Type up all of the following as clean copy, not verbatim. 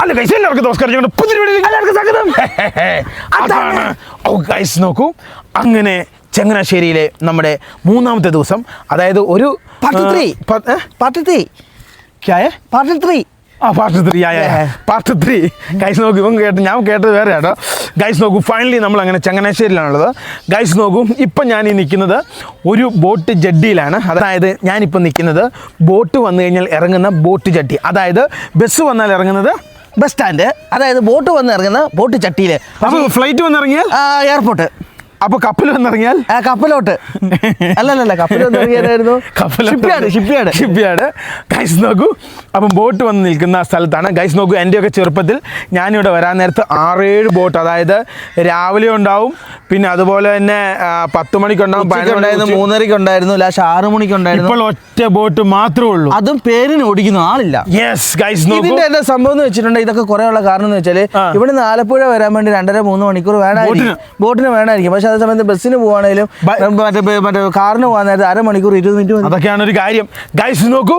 അല്ല ഗൈസ്, എല്ലാവർക്കും നമസ്കാരം. ഞങ്ങളുടെ പുതിയ എല്ലാവർക്കും സ്വാഗതം. അതാണ് ഗൈസ്, നോക്കൂ, അങ്ങനെ ചങ്ങനാശ്ശേരിയിലെ നമ്മുടെ മൂന്നാമത്തെ ദിവസം, അതായത് ഒരു പാർട്ട് 3 ഗൈസ് നോക്കൂ, ഇവൻ കേട്ട് ഞാൻ കേട്ടത് വേറെ കേട്ടോ. ഗൈസ് നോക്കൂ, ഫൈനലി നമ്മൾ അങ്ങനെ ചങ്ങനാശ്ശേരിയിലാണുള്ളത്. ഗൈസ് നോക്കൂ, ഇപ്പം ഞാൻ ഈ നിൽക്കുന്നത് ഒരു ബോട്ട് ജഡ്ഡിയിലാണ്. അതായത് ഞാനിപ്പോൾ നിൽക്കുന്നത് ബോട്ട് വന്നു കഴിഞ്ഞാൽ ഇറങ്ങുന്ന ബോട്ട് ജഡ്ഡി, അതായത് ബസ് വന്നാൽ ഇറങ്ങുന്നത് ബസ് സ്റ്റാൻഡ്, അതായത് ബോട്ട് വന്ന് ഇറങ്ങുന്ന ബോട്ട് ചട്ടിയിൽ. അപ്പോൾ ഫ്ലൈറ്റ് വന്നിറങ്ങിയാൽ എയർപോർട്ട്. അപ്പോൾ കപ്പൽ വന്നിറങ്ങിയാൽ കപ്പലോട്ട്. അല്ലല്ല, കപ്പൽ വന്നിറങ്ങിയായിരുന്നു ഷിപ്പ്യാർഡ്. ഗൈസ് നോക്കൂ, അപ്പം ബോട്ട് വന്ന് നിൽക്കുന്ന സ്ഥലത്താണ്. ഗൈസ് നോക്കൂ, എൻ്റെയൊക്കെ ചെറുപ്പത്തിൽ ഞാനിവിടെ വരാൻ നേരത്ത് 6-7 ബോട്ട്, അതായത് രാവിലെ ഉണ്ടാവും, പിന്നെ അതുപോലെ തന്നെ 10 മണിക്കുണ്ടാവും, 3:30 ഉണ്ടായിരുന്നു, ലാസ്റ്റ് 6 മണിക്കുണ്ടായിരുന്നു. ഇപ്പോൾ ഒറ്റ ബോട്ട് മാത്രമേ ഉള്ളൂ, അതും പേരിന് ഓടിക്കുന്നു ആളില്ല. യെസ് ഗൈസ് നോക്കൂ, ഇതിന്റെ എന്താ സംഭവം എന്ന് വെച്ചിട്ടുണ്ടെങ്കിൽ ഇതൊക്കെ കുറേ ഉള്ള കാരണം എന്ന് വെച്ചാൽ ഇവിടുന്ന് ആലപ്പുഴ വരാൻ വേണ്ടി 2.5-3 മണിക്കൂർ വേണമായിരിക്കും, ബോട്ടിന് വേണമായിരിക്കും. പക്ഷെ അതേ സമയത്ത് ബസ്സിന് പോവാണെങ്കിലും മറ്റേ കാറിന് പോകാൻ നേരത്തെ 1/2 മണിക്കൂർ 20 മിനിറ്റ്. അതൊക്കെയാണ് ഒരു കാര്യം. ഗൈസ് നോക്കൂ,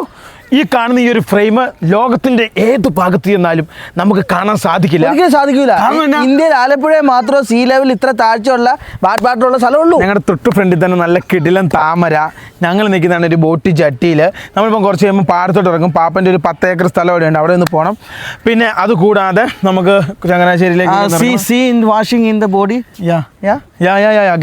ഈ കാണുന്ന ഈ ഒരു ഫ്രെയിം ലോകത്തിന്റെ ഏത് ഭാഗത്ത് ചെന്നാലും നമുക്ക് കാണാൻ സാധിക്കില്ല. ഇന്ത്യയിൽ ആലപ്പുഴ മാത്രം സീ ലെവൽ ഇത്ര താഴ്ചയുള്ള ബാട്ടുള്ള സ്ഥലമുള്ളൂ. ഞങ്ങളുടെ തൊട്ട് ഫ്രണ്ടിൽ തന്നെ നല്ല കിടിലൻ താമര. ഞങ്ങൾ നിൽക്കുന്നതാണ് ഒരു ബോട്ട് ചട്ടിയിൽ. നമ്മളിപ്പോൾ കുറച്ച് കഴിയുമ്പോൾ പാടത്തോട്ട് ഇറങ്ങും. പാപ്പൻ്റെ ഒരു 10 ഏക്കർ സ്ഥലം അവിടെ ഉണ്ട്, അവിടെ ഒന്ന് പോകണം. പിന്നെ അതുകൂടാതെ നമുക്ക് ചങ്ങനാശ്ശേരിയിലേക്ക് washing in the body.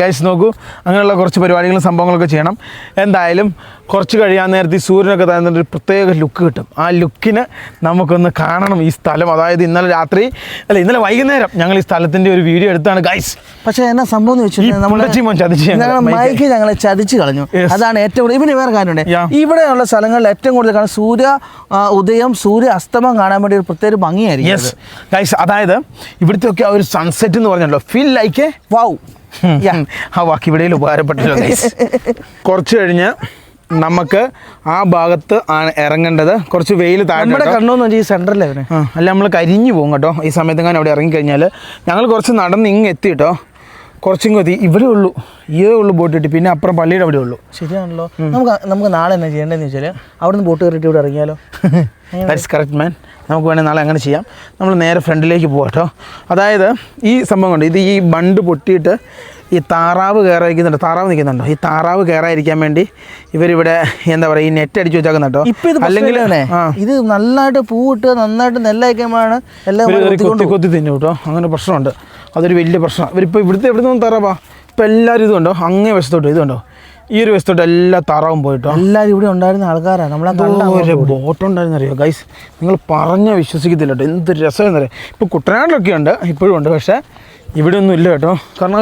Guys നോക്കൂ, അങ്ങനെയുള്ള കുറച്ച് പരിപാടികളും സംഭവങ്ങളൊക്കെ ചെയ്യണം. എന്തായാലും കുറച്ച് കഴിയാൻ നേരത്തെ ഈ സൂര്യനൊക്കെ തരുന്നൊരു പ്രത്യേക ലുക്ക് കിട്ടും. ആ ലുക്കിന് നമുക്കൊന്ന് കാണണം ഈ സ്ഥലം. അതായത് ഇന്നലെ വൈകുന്നേരം ഞങ്ങൾ ഈ സ്ഥലത്തിൻ്റെ ഒരു വീഡിയോ എടുത്താണ് ഗൈസ്. പക്ഷേ എന്നാ സംഭവം എന്ന് വെച്ചിട്ടുണ്ടെങ്കിൽ മൈക്ക് ഞങ്ങളെ ചതിച്ച് കളഞ്ഞു. അതാണ് ഏറ്റവും കൂടുതൽ. ഇവന് വേറെ കാര്യമുണ്ട്, ഇവിടെയുള്ള സ്ഥലങ്ങളിൽ ഏറ്റവും കൂടുതൽ കാണാൻ സൂര്യ ഉദയം സൂര്യ അസ്തമം കാണാൻ വേണ്ടി ഒരു പ്രത്യേക ഭംഗിയായിരിക്കും. യെസ് ഗൈസ്, അതായത് ഇവിടുത്തെ ഒക്കെ ആ ഒരു സൺസെറ്റ് എന്ന് പറഞ്ഞല്ലോ, ഫീൽ ലൈക്ക് എ വൗ. ആ വാക്ക് ഇവിടെ ഉപകാരപ്പെട്ടല്ലോ ഗൈസ്. കുറച്ച് കഴിഞ്ഞ് നമുക്ക് ആ ഭാഗത്ത് ആണ് ഇറങ്ങേണ്ടത്. കുറച്ച് വെയിൽ താഴെ കണ്ണോന്ന് ഈ സെൻറ്ററിലെ അല്ല, നമ്മൾ കരിഞ്ഞു പോകും കേട്ടോ ഈ സമയത്തെങ്ങാനും അവിടെ ഇറങ്ങിക്കഴിഞ്ഞാൽ. ഞങ്ങൾ കുറച്ച് നടന്ന് എത്തി കേട്ടോ, കുറച്ചിങ്ങ് എത്തി. ഇവിടെ ഉള്ളൂ, ഇതേ ഉള്ളൂ ബോട്ട് കിട്ടി, പിന്നെ അപ്പുറം പള്ളിയുടെ അവിടെ ഉള്ളൂ. ശരിയാണല്ലോ. നമുക്ക് നാളെ എന്നാ ചെയ്യേണ്ടതെന്ന് വെച്ചാൽ അവിടെ നിന്ന് ബോട്ട് കയറിയിട്ട് ഇവിടെ ഇറങ്ങിയാലോ? ദാറ്റ്സ് കറക്റ്റ് മാൻ. നമുക്ക് വേണമെങ്കിൽ നാളെ അങ്ങനെ ചെയ്യാം. നമ്മൾ നേരെ ഫ്രണ്ടിലേക്ക് പോകാം കേട്ടോ. അതായത് ഈ സംഭവം കൊണ്ട് ഇത് ഈ ബണ്ട് പൊട്ടിയിട്ട് ഈ താറാവ് കയറാതിരിക്കുന്നുണ്ട്, താറാവ് നിൽക്കുന്നുണ്ടോ, ഈ താറാവ് കയറാതിരിക്കാൻ വേണ്ടി ഇവരിവിടെ എന്താ പറയുക, ഈ നെറ്റ് അടിച്ചു വെച്ചാൽ കേട്ടോ. അല്ലെങ്കിൽ ഇത് നന്നായിട്ട് പൂവിട്ട് നന്നായിട്ട് നെല്ലയക്കുമ്പോഴാണ് എല്ലാം കൊത്തി തിന്നു കേട്ടോ. അങ്ങനെ പ്രശ്നമുണ്ട്, അതൊരു വലിയ പ്രശ്നമാണ്. ഇവരിപ്പോൾ എവിടെ നിന്നും താറാവാ, ഇപ്പോൾ എല്ലാവരും ഇതുണ്ടോ, അങ്ങേ വശത്തോട്ട് ഇതുണ്ടോ, ഈ ഒരു വശത്തോട്ട് എല്ലാ താറാവും പോയിട്ടോ. എല്ലാവരും ഇവിടെ ഉണ്ടായിരുന്ന ആൾക്കാരാണ്. നമ്മളെ ബോട്ട് ഉണ്ടായിരുന്നു അറിയോ ഗൈസ്, നിങ്ങൾ പറഞ്ഞാൽ വിശ്വസിക്കത്തില്ല കേട്ടോ. എന്ത് രസമെന്ന് അറിയാം. ഇപ്പോൾ കുട്ടനാട്ടിലൊക്കെ ഉണ്ട്, ഇപ്പോഴും ഉണ്ട്, പക്ഷേ ഇവിടെ ഒന്നും ഇല്ല കേട്ടോ. കാരണം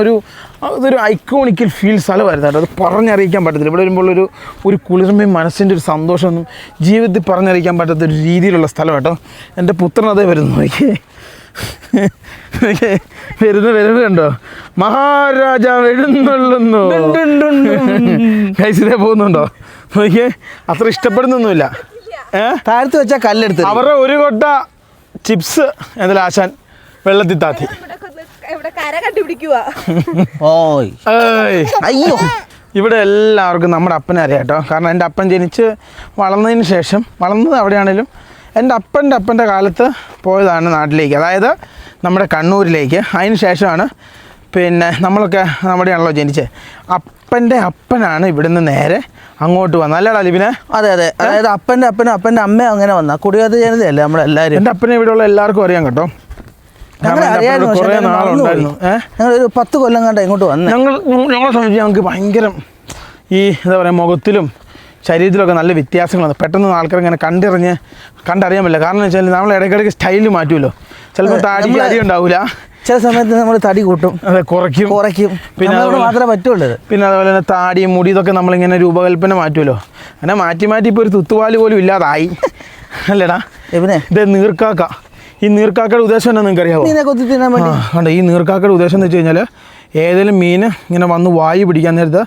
അതൊരു ഐക്കോണിക്കൽ ഫീൽ സ്ഥലമായിരുന്നു കേട്ടോ. അത് പറഞ്ഞറിയിക്കാൻ പറ്റത്തില്ല. ഇവിടെ വരുമ്പോൾ ഒരു കുളിർമയും മനസ്സിൻ്റെ ഒരു സന്തോഷമൊന്നും ജീവിതത്തിൽ പറഞ്ഞറിയിക്കാൻ പറ്റാത്തൊരു രീതിയിലുള്ള സ്ഥലം കേട്ടോ. എൻ്റെ പുത്രൻ അതേ വരുന്നു, വരുന്നുണ്ടോ, മഹാരാജാവ് എഴുന്നള്ളുന്നു കൈസിനെ പോകുന്നുണ്ടോ നോക്കിയേ. അത്ര ഇഷ്ടപ്പെടുന്നൊന്നുമില്ല. താഴത്ത് വെച്ചാൽ കല്ലെടുത്ത് അവരുടെ ഒരു കൊട്ട ചിപ്സ് എന്തായാലും ആശാൻ വെള്ളത്തിൽ താത്തി. അയ്യോ, ഇവിടെ എല്ലാവർക്കും നമ്മുടെ അപ്പനെ അറിയാം കേട്ടോ. കാരണം എൻ്റെ അപ്പൻ ജനിച്ച് വളർന്നതിന് ശേഷം, വളർന്നത് അവിടെയാണേലും എൻ്റെ അപ്പൻ്റെ കാലത്ത് പോയതാണ് നാട്ടിലേക്ക്, അതായത് നമ്മുടെ കണ്ണൂരിലേക്ക്. അതിന് ശേഷമാണ് പിന്നെ നമ്മളൊക്കെ നമ്മുടെയാണല്ലോ ജനിച്ചത്. അപ്പൻ്റെ അപ്പനാണ് ഇവിടുന്ന് നേരെ അങ്ങോട്ട് വന്നത്, അല്ലേടാ ലിബിനെ? അതെ, അതായത് അപ്പൻ്റെ അമ്മ അങ്ങനെ വന്ന കുടിയേറ്റ ജനതയല്ലേ നമ്മളെല്ലാവരും. എൻ്റെ അപ്പനെ ഇവിടെയുള്ള എല്ലാവർക്കും അറിയാം കേട്ടോ. കുറേ നാളുണ്ടായിരുന്നു. ഞങ്ങളൊരു 10 കൊല്ലം കണ്ട ഇങ്ങോട്ട് വന്നു. ഞങ്ങളെ സംബന്ധിച്ച് ഞങ്ങൾക്ക് ഭയങ്കര ഈ എന്താ പറയുക, മുഖത്തിലും ശരീരത്തിലൊക്കെ നല്ല വ്യത്യാസങ്ങളാണ്. പെട്ടെന്ന് ആൾക്കാർ ഇങ്ങനെ കണ്ടറിയാൻ പറ്റില്ല. കാരണം എന്ന് വെച്ചാൽ നമ്മൾ ഇടയ്ക്കിടയ്ക്ക് സ്റ്റൈല് മാറ്റുമല്ലോ. ചിലപ്പോൾ താടി അരി ഉണ്ടാവില്ല, ചില സമയത്ത് നമ്മൾ തടി കൂട്ടും, അതെ കുറയ്ക്കും. പിന്നെ മാത്രമേ പറ്റുള്ളൂ. പിന്നെ അതുപോലെ തന്നെ താടിയും മുടി ഇതൊക്കെ നമ്മളിങ്ങനെ രൂപകൽപ്പന മാറ്റുമല്ലോ. അങ്ങനെ മാറ്റി ഇപ്പോൾ ഒരു തുത്തുപാല് പോലും ഇല്ലാതായി അല്ലേടാ. ഇത് നീർക്കാക്ക. ഈ നീർക്കാക്കയുടെ ഉദ്ദേശം എന്നാ നിങ്ങൾക്ക് അറിയാമോ? ഈ നീർക്കാക്കയുടെ ഉദ്ദേശം എന്ന് വെച്ച് കഴിഞ്ഞാൽ ഏതെങ്കിലും മീന് ഇങ്ങനെ വന്ന് വായു പിടിക്കാൻ നേരത്ത്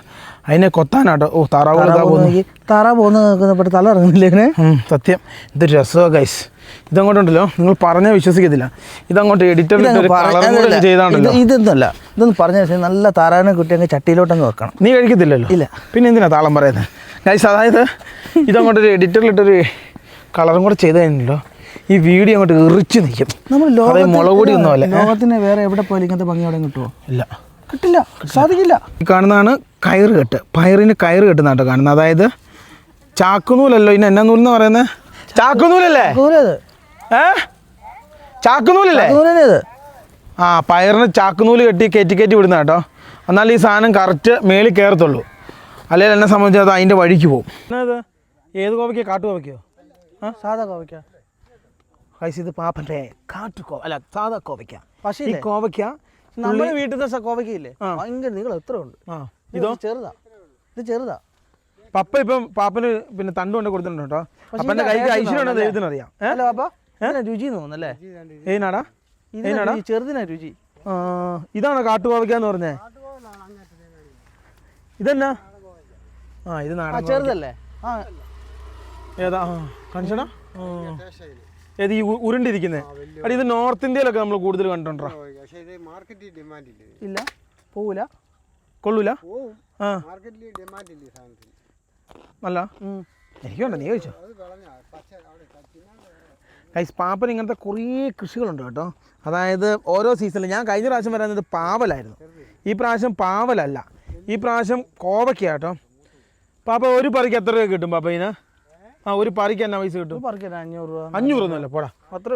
അതിനെ കൊത്താനാട്ടോ. താറാവ് പോകുന്ന തല ഇറങ്ങുന്നില്ല. സത്യം, ഇതൊരു രസമാണ് ഗൈസ്. ഇതങ്ങോട്ടുണ്ടല്ലോ, നിങ്ങൾ പറഞ്ഞാൽ വിശ്വസിക്കത്തില്ല. ഇതങ്ങോട്ട് എഡിറ്റർ ചെയ്താണല്ലോ. ഇതൊന്നും പറഞ്ഞാൽ നല്ല താറാവിനെ കുട്ടി അങ്ങ് ചട്ടിയിലോട്ടങ്ങ് വെക്കണം. നീ കഴിക്കത്തില്ലല്ലോ. ഇല്ല, പിന്നെ എന്തിനാ താളം പറയുന്നത് ഗൈസ്? അതായത് ഇതങ്ങോട്ടൊരു എഡിറ്ററിലിട്ടൊരു കളറും കൂടെ ചെയ്ത് കഴിഞ്ഞല്ലോ, ഈ വീഡിയോ അങ്ങോട്ട് എറിച്ച് നിൽക്കും. നമ്മൾ മുളക് പൊടി ഒന്നും അല്ല. ലോകത്തിന് വേറെ എവിടെ പോയാലും ഇങ്ങനത്തെ ഭംഗി അവിടെ കിട്ടുമോ? ഇല്ല, കിട്ടില്ല, സാധിക്കില്ല. ഈ കാണുന്നതാണ് കയറ് കെട്ട്. പയറിന് കയറ് കെട്ടുന്ന കേട്ടോ കാണുന്നത്. അതായത് ചാക്കുനൂലല്ലോ, ഇനി എന്നാ നൂലെന്ന് പറയുന്നത്? ചാക്കുനൂലല്ലേ? ചാക്കുനൂലല്ലേ? ആ, പയറിന് ചാക്കുനൂല് കെട്ടി കയറ്റി വിടുന്ന കേട്ടോ. എന്നാൽ ഈ സാധനം കറക്റ്റ് മേളിൽ കയറത്തുള്ളൂ. അല്ലെങ്കിൽ എന്നെ സംബന്ധിച്ച് അത് അതിൻ്റെ വഴിക്ക് പോകും. എന്നത് ഏത് കോവയ്ക്കോ? കാട്ടുകോവയ്ക്കോ? സാധാ കോവയ്ക്ക. കൈസ് ഇത് പാപ്പൻ്റെ അല്ല സാധാ കോവയ്ക്ക. പക്ഷേ ഈ കോവയ്ക്ക നമ്മുടെ വീട്ടിലത്തെ കോവയ്ക്കയില്ലേ, ഭയങ്കര നീളം എത്ര ഉണ്ട്. ഇതോ ചെറുതാ, ഇത് ചെറുതാ. പപ്പ ഇപ്പം പാപ്പന് പിന്നെ തണ്ട് കൊണ്ട് കൊടുത്തിട്ടുണ്ട് കേട്ടോ. അപ്പൻ്റെ കൈക്ക് ഐശ്വര്യമാണോ ദൈവത്തിനറിയാം. അല്ല പാപ്പ, രുചി തോന്നുന്നല്ലേ? ഏനാടാ ചെറുതിനാ രുചി. ഇതാണോ കാട്ടുകോവയ്ക്കാന്ന് പറഞ്ഞേ? ഇതെന്നാ? ആ, ഇത് നാടൻ ചെറുതല്ലേ? ഏതാ കാണിച്ചടാ? ഏത് ഈ ഉരുണ്ടിരിക്കുന്നേ? അടി ഇത് നോർത്ത് ഇന്ത്യയിലൊക്കെ നമ്മൾ കൂടുതൽ കണ്ടിട്ടുണ്ടോ? ഇല്ല, പോവൂല, കൊള്ളൂല. അല്ല, എനിക്കുണ്ടോ? നീ ചോദിച്ചോ? ഗൈസ്, പാപ്പൻ ഇങ്ങനത്തെ കുറേ കൃഷികളുണ്ട് കേട്ടോ. അതായത് ഓരോ സീസണിൽ ഞാൻ കഴിഞ്ഞ പ്രാവശ്യം വരുന്നത് പാവലായിരുന്നു. ഈ പ്രാവശ്യം പാവലല്ല, ഈ പ്രാവശ്യം കോവയ്ക്ക കേട്ടോ. പാപ്പ ഒരു പറിക്ക് എത്ര രൂപ കിട്ടും പാപ്പ ഇതിന്? ആ, ഒരു പറിക്ക് എന്നാ പൈസ കിട്ടും? 500 രൂപ. 500 ഒന്നുമല്ല, പോടാ. അത്ര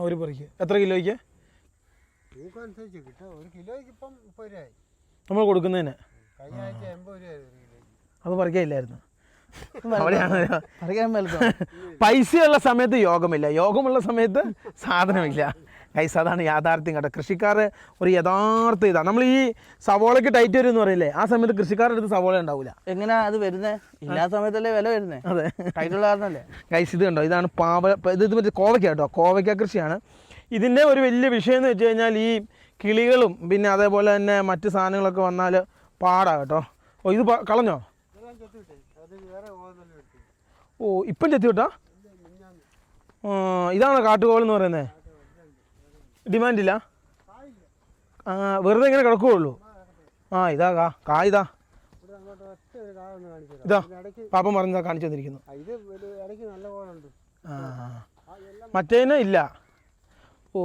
ഒരു പറിക്ക് എത്ര കിലോയ്ക്ക് നമ്മൾ കൊടുക്കുന്നതിന്? അപ്പോൾ പറിക്കാനില്ലായിരുന്നു. പൈസയുള്ള സമയത്ത് യോഗമില്ല, യോഗമുള്ള സമയത്ത് സാധനമില്ല. ഗൈസ്, അതാണ് യാഥാർത്ഥ്യം കേട്ടോ. കൃഷിക്കാർ ഒരു യഥാർത്ഥ ഇതാണ്. നമ്മൾ ഈ സവോളയ്ക്ക് ടൈറ്റ് വരും എന്ന് പറയില്ലേ, ആ സമയത്ത് കൃഷിക്കാരുടെ അടുത്ത് സവോള ഉണ്ടാവില്ല. എങ്ങനെയാ അത് വരുന്നത്? ഇല്ലാത്ത സമയത്തല്ലേ വില വരുന്നത്. അതെ, ടൈറ്റുള്ള കാരണമല്ലേ. ഗൈസ്, ഇത് കണ്ടോ, ഇതാണ് ഇത് മറ്റേ കോവയ്ക്ക കേട്ടോ. കോവയ്ക്ക കൃഷിയാണ്. ഇതിൻ്റെ ഒരു വലിയ വിഷയം എന്ന് വെച്ച് കഴിഞ്ഞാൽ ഈ കിളികളും പിന്നെ അതേപോലെ തന്നെ മറ്റ് സാധനങ്ങളൊക്കെ വന്നാൽ പാടാ കേട്ടോ. ഓ, ഇത് കളഞ്ഞോ? ഓ, ഇപ്പം ചെത്തി വിട്ടാ? ഇതാണോ കാട്ടുകോവൽ എന്ന് പറയുന്നത്? ഡിമാൻഡില്ല, വെറുതെ ഇങ്ങനെ കിടക്കുകയുള്ളൂ. ആ, ഇതാ കായതാ, ഇതാ പാപ്പൻ പറഞ്ഞതാ കാണിച്ചു തന്നിരിക്കുന്നു. മറ്റേന് ഇല്ല. ഓ,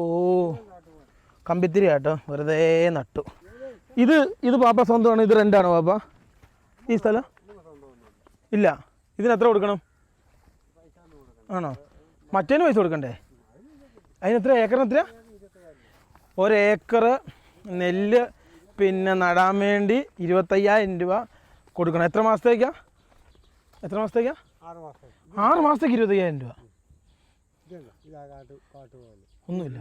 കമ്പിത്തിരി കേട്ടോ, വെറുതെ നട്ടു. ഇത് പാപ്പ സ്വന്തമാണ്? ഇത് റെൻ്റാണോ പാപ്പ ഈ സ്ഥലം? ഇല്ല. ഇതിന് എത്ര കൊടുക്കണം? ആണോ? മറ്റേന് പൈസ കൊടുക്കണ്ടേ? അതിനെത്ര? ഏക്കറിന് എത്രയാ? 1 ഏക്കർ നെല്ല് പിന്നെ നടാൻ വേണ്ടി 25,000 രൂപ കൊടുക്കണം. എത്ര മാസത്തേക്കാ? 6 മാസത്തേക്ക് 25,000 രൂപ. ഒന്നുമില്ല.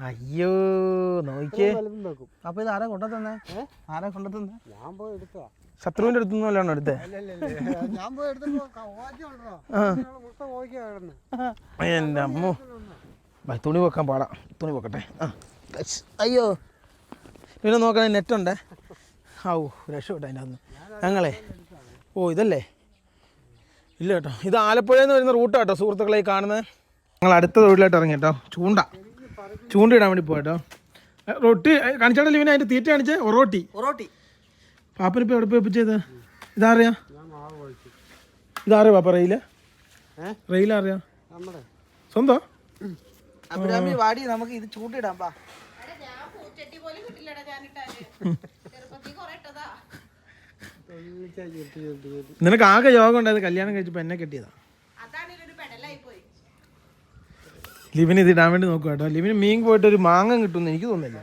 അയ്യോ, നോക്കിയേ. അപ്പൊ ഇത് ആരാ കൊണ്ടുതന്നെ? ഞാൻ പോയി എടുത്തതാ. ശത്രുവിന്റെ അടുത്തൊന്നുമല്ലാണോ എടുത്തേ? എൻ്റെ അമ്മോ, തുണി വെക്കാൻ പാടാ. തുണി വെക്കട്ടെ. അയ്യോ, പിന്നെ നോക്കണേ, നെറ്റുണ്ടേ. ഔ, രക്ഷപ്പെട്ടെ അതിൻ്റെ അന്ന് ഞങ്ങളെ. ഓ, ഇതല്ലേ? ഇല്ല കേട്ടോ, ഇത് ആലപ്പുഴയിൽ നിന്ന് വരുന്ന റൂട്ടാണ് കേട്ടോ സുഹൃത്തുക്കളെ കാണുന്നത്. ഞങ്ങൾ അടുത്ത തൊഴിലായിട്ട് ഇറങ്ങി കേട്ടോ. ചൂണ്ടയിടാൻ വേണ്ടി പോയിട്ടോ. റൊട്ടി കാണിച്ചാണല്ലോ ഇവനെ, അതിൻ്റെ തീറ്റ കാണിച്ചേ. ഒറോട്ടി. പാപ്പനിപ്പോൾ എവിടെ പോയി ചെയ്ത്? ഇതാറിയാ? പാപ്പ റെയിലറിയാ? സ്വന്തം വാടി, നമുക്ക് ഇത് ചൂണ്ടിടാം. നിനക്ക് ആകെ യോഗം ഉണ്ടായത് കല്യാണം കഴിച്ചപ്പോൾ എന്നെ കെട്ടിയതാ. ലിവിന് ഇത് ഇടാൻ വേണ്ടി നോക്കുക കേട്ടോ. ലിവിന് മീൻ പോയിട്ട് ഒരു മാങ്ങ കിട്ടുമെന്ന് എനിക്ക് തോന്നുന്നില്ല.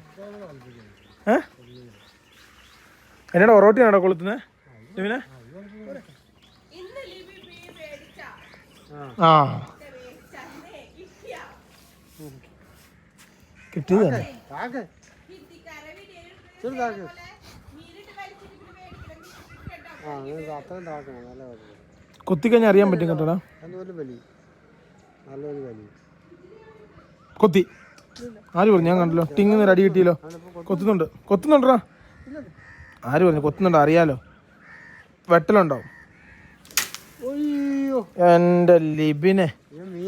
എന്നോട് ഒറോട്ടിയാണോ കൊളുത്തുന്നത് ലിവിനെ? ആ, കിട്ടിയത് തന്നെ. കൊത്തിക്കഴിഞ്ഞാൽ അറിയാൻ പറ്റും കേട്ടോടാ. കൊത്തി ആര് പറഞ്ഞു? ഞാൻ കണ്ടല്ലോ, ടിങ്ങിന്ന് അടി കിട്ടിയല്ലോ. കൊത്തുന്നുണ്ടോ? ആര് പറഞ്ഞു? കൊത്തുന്നുണ്ടോ? അറിയാലോ, വെട്ടലുണ്ടോ? എൻ്റെ ലിബിനെ,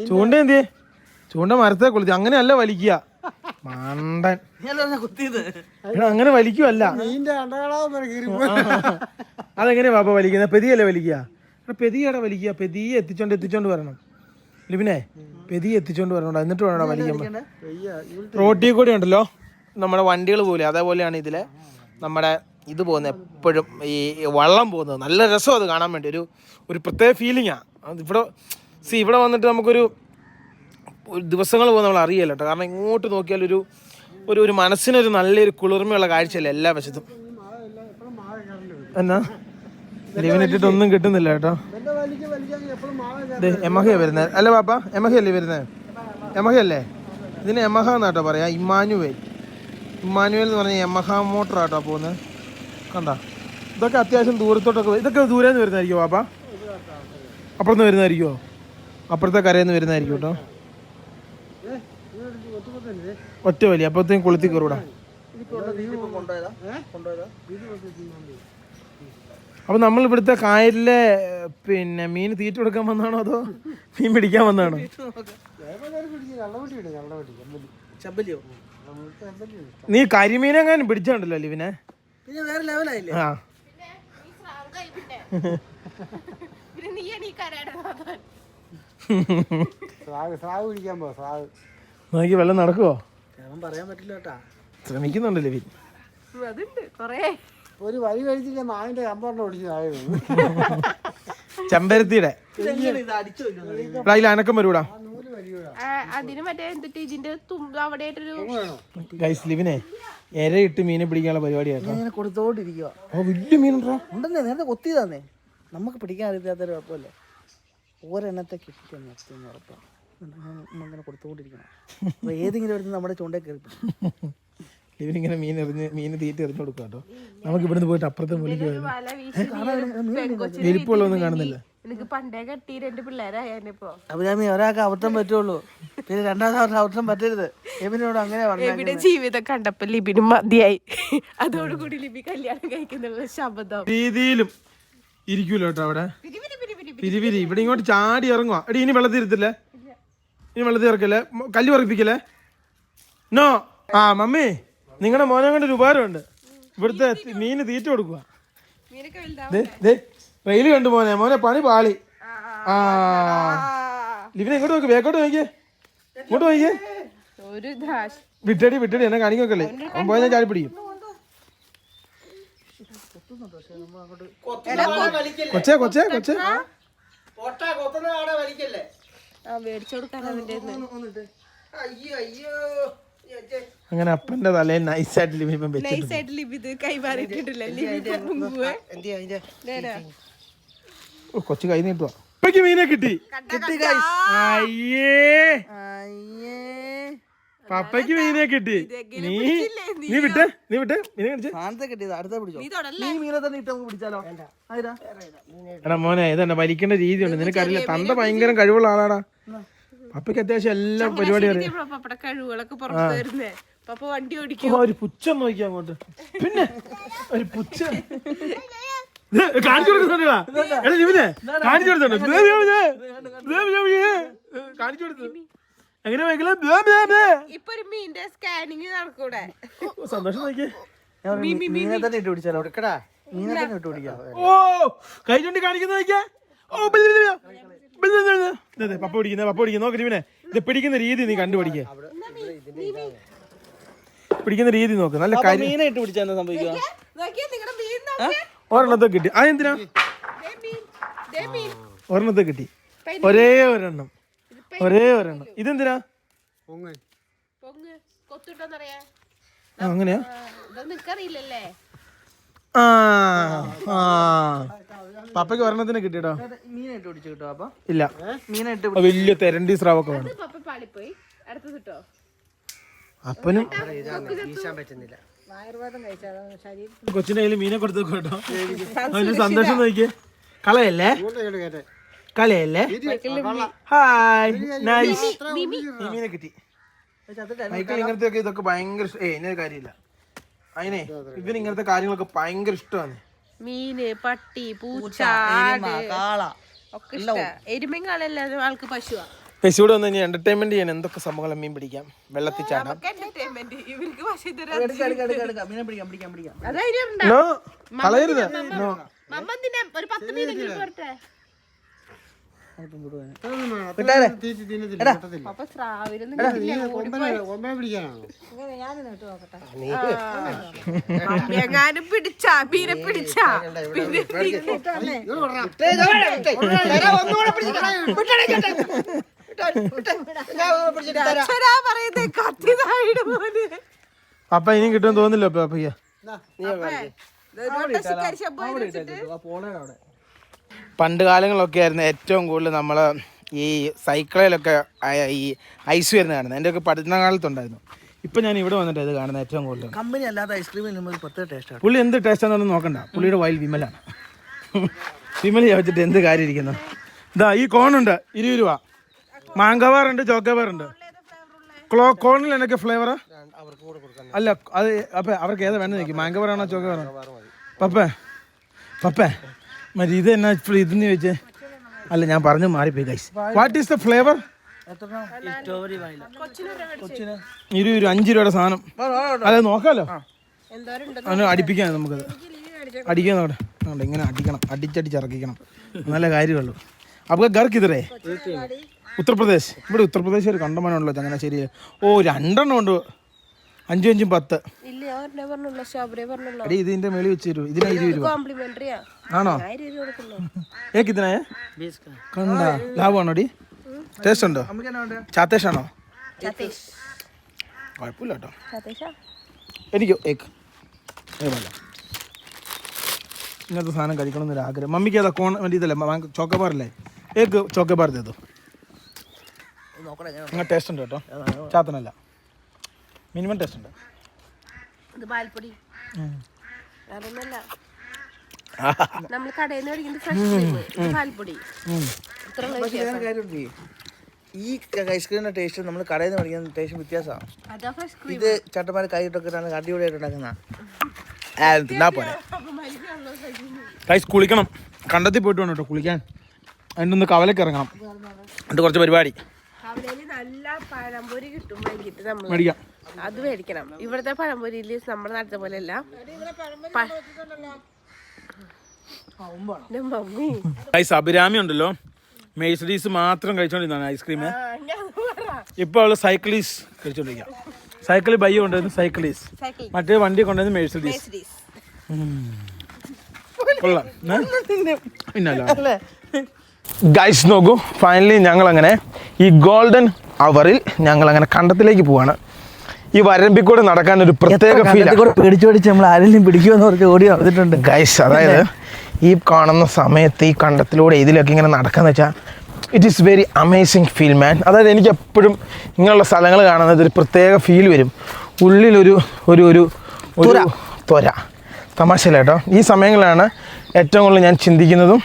ചൂണ്ട എന്തിയേ? ചൂണ്ട മരത്തെ കൊളുത്തി. അങ്ങനെയല്ല വലിക്കുക. മണ്ടൻ. കുത്തിയത് എടാ അങ്ങനെ വലിക്കുവല്ല. അതെങ്ങനെയാ പാപ്പ വലിക്കുന്നത്? പെതിയല്ലേ വലിക്കുക? പെതിയടെ വലിക്കുക. പെതിയെ എത്തിച്ചോണ്ട് വരണം ലിബിനെ. പെതിയെ എത്തിച്ചോണ്ട് വരണം, എന്നിട്ട് വേണം വലിക്കാൻ. റോട്ടിൽ കൂടെ ഉണ്ടല്ലോ നമ്മുടെ വണ്ടികൾ പോലെ, അതേപോലെയാണ് ഇതിലെ നമ്മുടെ ഇത് പോകുന്നത്. എപ്പോഴും ഈ വള്ളം പോകുന്നത്. നല്ല രസം അത് കാണാൻ വേണ്ടി. ഒരു പ്രത്യേക ഫീലിംഗാണ് അത്. ഇവിടെ വന്നിട്ട് നമുക്കൊരു ദിവസങ്ങൾ പോകുന്ന നമ്മൾ അറിയില്ല കേട്ടോ. കാരണം ഇങ്ങോട്ട് നോക്കിയാൽ ഒരു മനസ്സിനൊരു നല്ലൊരു കുളിർമയുള്ള കാഴ്ചയല്ലേ എല്ലാ വശത്തും. എന്നാ ലിവിനിട്ടിട്ട് ഒന്നും കിട്ടുന്നില്ല കേട്ടോ. എമഹയാ വരുന്നത് അല്ലേ പാപ്പ? എമഹയല്ലേ വരുന്നത്? എമഹയല്ലേ? ഇതിന് യമഹ എന്നാട്ടോ പറയാം. ഇമ്മാനുവേൽ എന്ന് പറഞ്ഞാൽ യമഹ മോട്ടറാട്ടോ പോകുന്നത്. കണ്ട, ഇതൊക്കെ അത്യാവശ്യം ദൂരത്തോട്ടൊക്കെ. ഇതൊക്കെ ദൂരേന്ന് വരുന്നതായിരിക്കുമോ പാപ്പ? അപ്പുറത്ത് വരുന്നതായിരിക്കുമോ? അപ്പുറത്തെ കരയിൽ നിന്ന് വരുന്നതായിരിക്കും കേട്ടോ. ഒറ്റ വലി അപ്പുറത്തേക്കും കൊളുത്തി കയറൂടാ. അപ്പൊ നമ്മൾ ഇവിടുത്തെ കായലിലെ പിന്നെ മീൻ തീറ്റ കൊടുക്കാൻ വന്നാണോ അതോ മീൻ പിടിക്കാൻ വന്നാണോ? നീ കരിമീനെങ്ങാനും പിടിച്ചോണ്ടല്ലോ ലിവിനെ. ആ നോക്കി വെള്ളം നടക്കുവോ? പറയാൻ പറ്റില്ല കേട്ടാ. ശ്രമിക്കുന്നുണ്ട് ലിവിൻ. ഒരു വഴി കഴിച്ചില്ല, നാവിന്റെ കമ്പൗണ്ട് ഓടിച്ചതായിരുന്നു. ചെമ്പരത്തിയുടെ അതിൽ അനക്കം വരൂടാ. അതിന് മറ്റേ എന്നിട്ട് ഇതിന്റെ അവിടെ ലിവിനെ ഇരയിട്ട് മീനെ പിടിക്കാനുള്ള പരിപാടിയാട്ടോ. കൊടുത്തോണ്ടിരിക്കുക. വലിയ മീനുണ്ടോ? ഉണ്ടെന്നേ, നേരത്തെ കൊത്തിയതാന്നേ. നമുക്ക് പിടിക്കാൻ അറിയാത്തൊരു കുഴപ്പമില്ലേ. ഒരെണ്ണത്തെ കിട്ടിയെന്ന് ഉറപ്പാണ്. അങ്ങനെ കൊടുത്തോണ്ടിരിക്കണം. അപ്പൊ ഏതെങ്കിലും ഒരു നമ്മുടെ ചൂണ്ടേ കയറി ഇവരിങ്ങനെ മീൻ തീറ്റ എറിഞ്ഞു കൊടുക്കുക കേട്ടോ. നമുക്ക് ഇവിടുന്ന് പോയിട്ട് അപ്പുറത്തെ മുന്നിൽ വലിപ്പമുള്ളതൊന്നും കാണുന്നില്ല. എനിക്ക് പണ്ടേ കെട്ടി 2 പിള്ളേരായപ്പോ അഭിരാമി ഒരാൾക്ക് അബദ്ധം പറ്റുള്ളൂ, പിന്നെ രണ്ടാമത്തെ അബദ്ധം പറ്റരുത്. എബിനോട് അങ്ങനെ എവിടെ ജീവിതം കണ്ടപ്പോ ലിബിനും മതിയായി. അതോടുകൂടി ലിബി കല്യാണം കഴിക്കുന്നുള്ള ശബ്ദം രീതിയിലും ഇരിക്കൂല കേട്ടോ. അവിടെ പിരിവിരി ഇവിടെ ഇങ്ങോട്ട് ചാടി ഇറങ്ങുക. എടി ഇനി വെള്ളത്തിൽ ഇരുത്തില്ലേ? ഇനി വെള്ളത്തിൽ ഇറക്കല്ലേ? കല്ല് പറപ്പിക്കല്ലേ? നോ. ആ മമ്മി, നിങ്ങളുടെ മോനെ കൊണ്ട് ഒരു ഉപകാരമുണ്ട്. ഇവിടുത്തെ മീന് തീറ്റ കൊടുക്കുക. റെയില് കണ്ടു മോനെ പണി പാളി. ആ ലിവിനെ ഇങ്ങോട്ട് നോക്ക്, ബേക്കോട്ട് നോക്കിയേ, ഇങ്ങോട്ട് നോക്കിയേ. വിട്ടടി എന്നെ കാണിക്കല്ലേ? പോയാൽ ഞാൻ ചാടി പിടിക്കും. കൊച്ചേ അങ്ങനെ അപ്പന്റെ തലയിൽ നൈസായിട്ട് ലിബിപ്പം കൊച്ചു കൈ നീട്ടുവാ. ഇപ്പക്ക് മീനെ കിട്ടി. പപ്പയ്ക്ക് മീനെ കിട്ടി. നീ വിട്ടെ മീനെ എടാ മോനെ, ഇതന്നെ വലിക്കേണ്ട രീതിയുണ്ട്. നിനക്കറിയില്ല, തന്റെ ഭയങ്കര കഴിവുള്ള ആളാടാ. പപ്പയ്ക്ക് അത്യാവശ്യം എല്ലാ പരിപാടിയും ഒരു പുച്ഛം നോക്കിയാ അങ്ങോട്ട്. പിന്നെ ഒരു പുച്ഛം കാണിച്ചു കൊടുക്കുന്നുണ്ടാ. കാണിച്ചു കൊടുത്തുണ്ട്. കാണിച്ചു കൊടുത്തു. എങ്ങനെ സന്തോഷം നോക്കിയേ. ഓ കൈ ചൂണ്ടി കാണിക്കുന്ന നോക്കിയാ. പപ്പ പിടിക്കുന്ന നോക്കി ഇവനെ. ഇത് പിടിക്കുന്ന രീതി നീ കണ്ടുപിടിക്കേ. പിടിക്കുന്ന രീതി നോക്ക്. നല്ല മീനായിട്ട് പിടിച്ചാ സംഭവിക്കുക. ഒരെണ്ണത്തെ കിട്ടി. അതെന്തിനാ? ഒരെണ്ണത്തെ കിട്ടി. ഒരേ ഒരെണ്ണം. ഇതെന്തിനാ? അങ്ങനെയാ? പപ്പയ്ക്ക് ഒരെണ്ണത്തിന് കിട്ടിട്ടോ. മീനായിട്ട് പിടിച്ചു കിട്ടോ? അപ്പൊ ഇല്ല, മീനായിട്ട് വലിയ തെരണ്ടി സ്രാവൊക്കെ വേണം. അപ്പനും കൊച്ചിന്റെ കയ്യിൽ മീനെ കൊടുത്തു കേട്ടോ. അതിന് സന്തോഷം നോക്കിയേ. കളയല്ലേ? Hi, nice. മീനെ കിട്ടി. മൈക്കിൾ ഇങ്ങനത്തെ ഇതൊക്കെ ഭയങ്കര ഇങ്ങനൊരു കാര്യമില്ല. അതിനെ ഇവന് ഇങ്ങനത്തെ കാര്യങ്ങളൊക്കെ ഭയങ്കര ഇഷ്ടമാണ്. മീന്, പട്ടി, പൂച്ച, കാള ഒക്കെ എരുമയും കാളല്ല ആൾക്ക് പശുവാ. ഗൈസ് ഇവിടെ വന്ന് ഇനി എന്റർടൈൻമെന്റ് ചെയ്യാൻ എന്തൊക്കെ സംഭവങ്ങൾ മീൻ പിടിക്കാം, വെള്ളത്തിൽ ചാടാം. ഇവർക്ക് പക്ഷേ ഇതൊരു മീനെ പിടിക്കാം പിടിക്കാം പിടിക്കാം. അതായത് No, കളയരുത്. No. മമ്മ എന്തിനാ ഒരു 10 മീനെങ്കിലും പോരട്ടെ. അപ്പൊ സ്രാവിനൊന്നും കൊമ്പേ പിടിക്കാനാണോ? എങ്ങാനും പിടിച്ചാ മീനെ പിടിച്ചാ പിന്നെ പറയുന്നേ കത്തിയതായിട്ട് പോലെ. അപ്പൊ ഇനിയും കിട്ടുമെന്ന് തോന്നില്ല. അപ്പൊ അപ്പയ്യ പണ്ട് കാലങ്ങളിലൊക്കെ ആയിരുന്നു ഏറ്റവും കൂടുതൽ നമ്മൾ ഈ സൈക്കിളിലൊക്കെ ഈ ഐസ് വരുന്ന കാണുന്നത്. എൻ്റെ ഒക്കെ പഠനകാലത്തുണ്ടായിരുന്നു. ഇപ്പം ഞാൻ ഇവിടെ വന്നിട്ട് ഇത് കാണുന്നത് ഏറ്റവും കൂടുതൽ. കമ്പനി അല്ലാത്ത ഐസ്ക്രീമിന് ഒരു പ്രത്യേക ടേസ്റ്റാണ്. പുള്ളി എന്ത് ടേസ്റ്റാണെന്നൊന്നും നോക്കണ്ട. പുള്ളിയുടെ വായിൽ വിമലാണ്. വിമൽ ചോദിച്ചിട്ട് എന്ത് കാര്യം ഇരിക്കുന്നു. ഇതാ ഈ കോണുണ്ട് 20 രൂപ. മാങ്കവാറുണ്ട്, ചോക്കോബാറുണ്ട്. കോണിൽ എന്നൊക്കെ ഫ്ലേവറാ? അല്ല അത് അപ്പം അവർക്ക് ഏതാ വേണ്ടത് നോക്കി. മാങ്കവാറാണോ ചോക്കോബാറാണോ? പപ്പേ മതി ഇത് എന്നാ ഇപ്പോഴും ഇതെന്ന് ചോദിച്ചേ. അല്ല ഞാൻ പറഞ്ഞു മാറിപ്പോയി guys. What is the flavour? 20 രൂപ 5 രൂപയുടെ സാധനം. അതെ നോക്കാമല്ലോ. അടിപ്പിക്കാം നമുക്കത്. അടിക്കാൻ നോക്കട്ടെ. ഇങ്ങനെ അടിക്കണം, അടിച്ചടിച്ചിറക്കിക്കണം, നല്ല കാര്യമുള്ളൂ. അപ്പോൾ ഗർക്കിതറേ ഉത്തർപ്രദേശ്. ഇവിടെ ഉത്തർപ്രദേശ് ഒരു കണ്ടമാനമുണ്ടല്ലോ ചങ്ങനാശ്ശേരി. ഓ 2 ഉണ്ട്. 5 5 10. അടി ഇതിന്റെ മേളിൽ വെച്ച് തരൂ. ഇതിനാ 20 രൂപ ആണോ? ഏക്കിതിനാ കണ്ട ലാഭമാണോ? അടി ടേസ്റ്റ് ഉണ്ടോ? ചാത്തേഷ് ആണോ? കുഴപ്പമില്ല കേട്ടോ. എനിക്കോ ഏക്ക് ഇങ്ങനത്തെ സാധനം കഴിക്കണമെന്നൊരു ആഗ്രഹം. മമ്മിക്ക് ഏതാ കോൺ വേണ്ടി ഇതല്ലേ ചോക്കോബാറല്ലേ? ഏക്ക് ചോക്കോബാർ തേതോ. അങ്ങനെ ടേസ്റ്റ് ഉണ്ട് കേട്ടോ. ചാത്തനല്ല, മിനിമം ടേസ്റ്റ് ഉണ്ട്. നമ്മൾ കടയിൽ നിന്ന് മേടിക്കുന്ന ഫ്രഷ് പാൽപ്പൊടി. ഈ ഐസ്ക്രീമിന്റെ ടേസ്റ്റ് നമ്മൾ കടയിൽ നിന്ന് മേടിക്കുന്ന ടേസ്റ്റ് വ്യത്യാസമാണ്. ഇത് ചട്ടന്മാരെ കൈയിട്ടൊക്കെയാണ് അടിപൊളിയായിട്ട് ഉണ്ടാക്കുന്ന. പോലെ കുളിക്കണം. കണ്ടത്തിൽ പോയിട്ട് വേണം കേട്ടോ കുളിക്കാൻ. അതിൻ്റെ ഒന്ന് കവലൊക്കെ ഇറങ്ങണം. എന്നിട്ട് കുറച്ച് പരിപാടി നല്ല പഴംപൊരി കിട്ടും വൈകിട്ട്. നമ്മൾ മേടിക്കാം. അത് മേടിക്കണം. ഇവിടുത്തെ പഴംപൊരിയിൽ നമ്മുടെ നാട്ടിലെ പോലെ അല്ല. അഭിരാമി ഉണ്ടല്ലോ, മെഴ്സഡീസ് മാത്രം കഴിച്ചോണ്ടിരുന്നാണ് ഐസ്ക്രീം. ഇപ്പൊ അവള് സൈക്കിളീസ് കഴിച്ചോണ്ടിരിക്കാം. സൈക്കിളിൽ ബൈ കൊണ്ടുവരുന്നു സൈക്കിളീസ്, മറ്റേ വണ്ടി കൊണ്ടുവരുന്നു മെഴ്സഡീസ്. ഗൈസ് നോക്കൂ, ഫൈനലി ഞങ്ങളങ്ങനെ ഈ ഗോൾഡൻ അവറിൽ ഞങ്ങളങ്ങനെ കണ്ടത്തിലേക്ക് പോവാണ്. ഈ വരമ്പിക്കൂടെ നടക്കാൻ ഒരു പ്രത്യേക ഫീൽ. പേടിച്ച് നമ്മൾ ആരെങ്കിലും പിടിക്കുമെന്ന് പറഞ്ഞ് ഓടി വന്നിട്ടുണ്ട് ഗൈസ്. അതായത് ഈ കാണുന്ന സമയത്ത് ഈ കണ്ടത്തിലൂടെ ഇതിലൊക്കെ ഇങ്ങനെ നടക്കാന്ന് വെച്ചാൽ it is very amazing feel man. അതായത് എനിക്ക് എപ്പോഴും ഇങ്ങനെയുള്ള സ്ഥലങ്ങൾ കാണുന്നത് ഒരു പ്രത്യേക ഫീൽ വരും. ഉള്ളിലൊരു ഒരു ഒരു ഒരു ത്വര. തമാശയില്ല കേട്ടോ. ഈ സമയങ്ങളിലാണ് ഏറ്റവും കൂടുതൽ ഞാൻ ചിന്തിക്കുന്നതും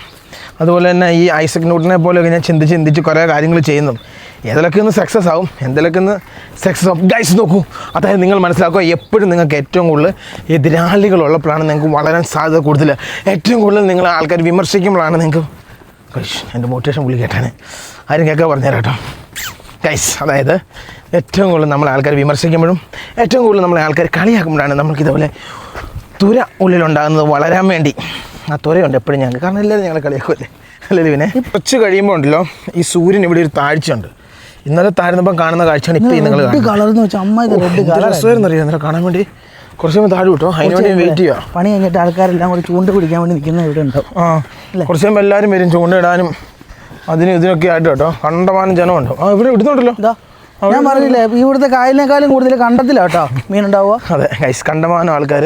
അതുപോലെ തന്നെ ഈ ഐസക് ന്യൂട്ടനെ പോലെയൊക്കെ ഞാൻ ചിന്തിച്ച് കുറേ കാര്യങ്ങൾ ചെയ്യുന്നു. ഏതിലൊക്കെ ഒന്ന് സക്സസ് ആവും, എന്തിലൊക്കെ ഒന്ന് സക്സസ് ആവും. ഗൈസ് നോക്കൂ, അതായത് നിങ്ങൾ മനസ്സിലാക്കുക, എപ്പോഴും നിങ്ങൾക്ക് ഏറ്റവും കൂടുതൽ എതിരാളികളുള്ളപ്പോഴാണ് നിങ്ങൾക്ക് വളരാൻ സാധ്യത കൂടുതൽ. ഏറ്റവും കൂടുതൽ നിങ്ങൾ ആൾക്കാർ വിമർശിക്കുമ്പോഴാണ് നിങ്ങൾക്ക് ഗൈസ് എൻ്റെ മോട്ടിവേഷൻ പുള്ളി കേട്ടാണ് ആരും കേൾക്കാൻ പറഞ്ഞുതരാം കേട്ടോ. ഗൈസ് അതായത് ഏറ്റവും കൂടുതൽ നമ്മളെ ആൾക്കാർ വിമർശിക്കുമ്പോഴും ഏറ്റവും കൂടുതൽ നമ്മളെ ആൾക്കാർ കളിയാക്കുമ്പോഴാണ് നമുക്കിതുപോലെ തുര ഉള്ളിലുണ്ടാകുന്നത് വളരാൻ വേണ്ടി. ആ തുരയുണ്ട് എപ്പോഴും ഞങ്ങൾക്ക്, കാരണം എല്ലാവരും ഞങ്ങളെ കളിയാക്കുമല്ലേ അല്ലേ പിന്നെ. കുറച്ച് കഴിയുമ്പോൾ ഉണ്ടല്ലോ ഈ സൂര്യൻ ഇവിടെ ഒരു താഴ്ചയുണ്ട്. ഇന്നലെ താഴ്ന്നപ്പം കാണുന്ന കാഴ്ചയാണ് ഇപ്പോൾ നിങ്ങൾ രസമായിരുന്നറിയാം കാണാൻ വേണ്ടി. കുറച്ച് കഴിയുമ്പോൾ താഴെ കിട്ടോ, അതിന് വേണ്ടി വെയിറ്റ് ചെയ്യുക. പണി കഴിഞ്ഞിട്ട് ആൾക്കാരെല്ലാം കൂടി ചൂണ്ട പിടിക്കാൻ വേണ്ടി നിൽക്കുന്ന ഇവിടെ ഉണ്ടാവും. ആ കുറച്ച് കഴിയുമ്പോൾ എല്ലാവരും വരും ചൂണ്ടയിടാനും അതിനും ഇതിനൊക്കെ ആയിട്ട് കേട്ടോ. കണ്ടമാനം ജനമുണ്ടോ. ആ ഇവിടെ ഇടുന്നുണ്ടല്ലോ. ഞാൻ പറഞ്ഞില്ലേ ഇവിടുത്തെ കായലിനേക്കാളും കൂടുതൽ കണ്ടത്തില്ല കേട്ടോ മീൻ ഉണ്ടാവുക. അതെ ഗൈസ്, കണ്ടമാനം ആൾക്കാർ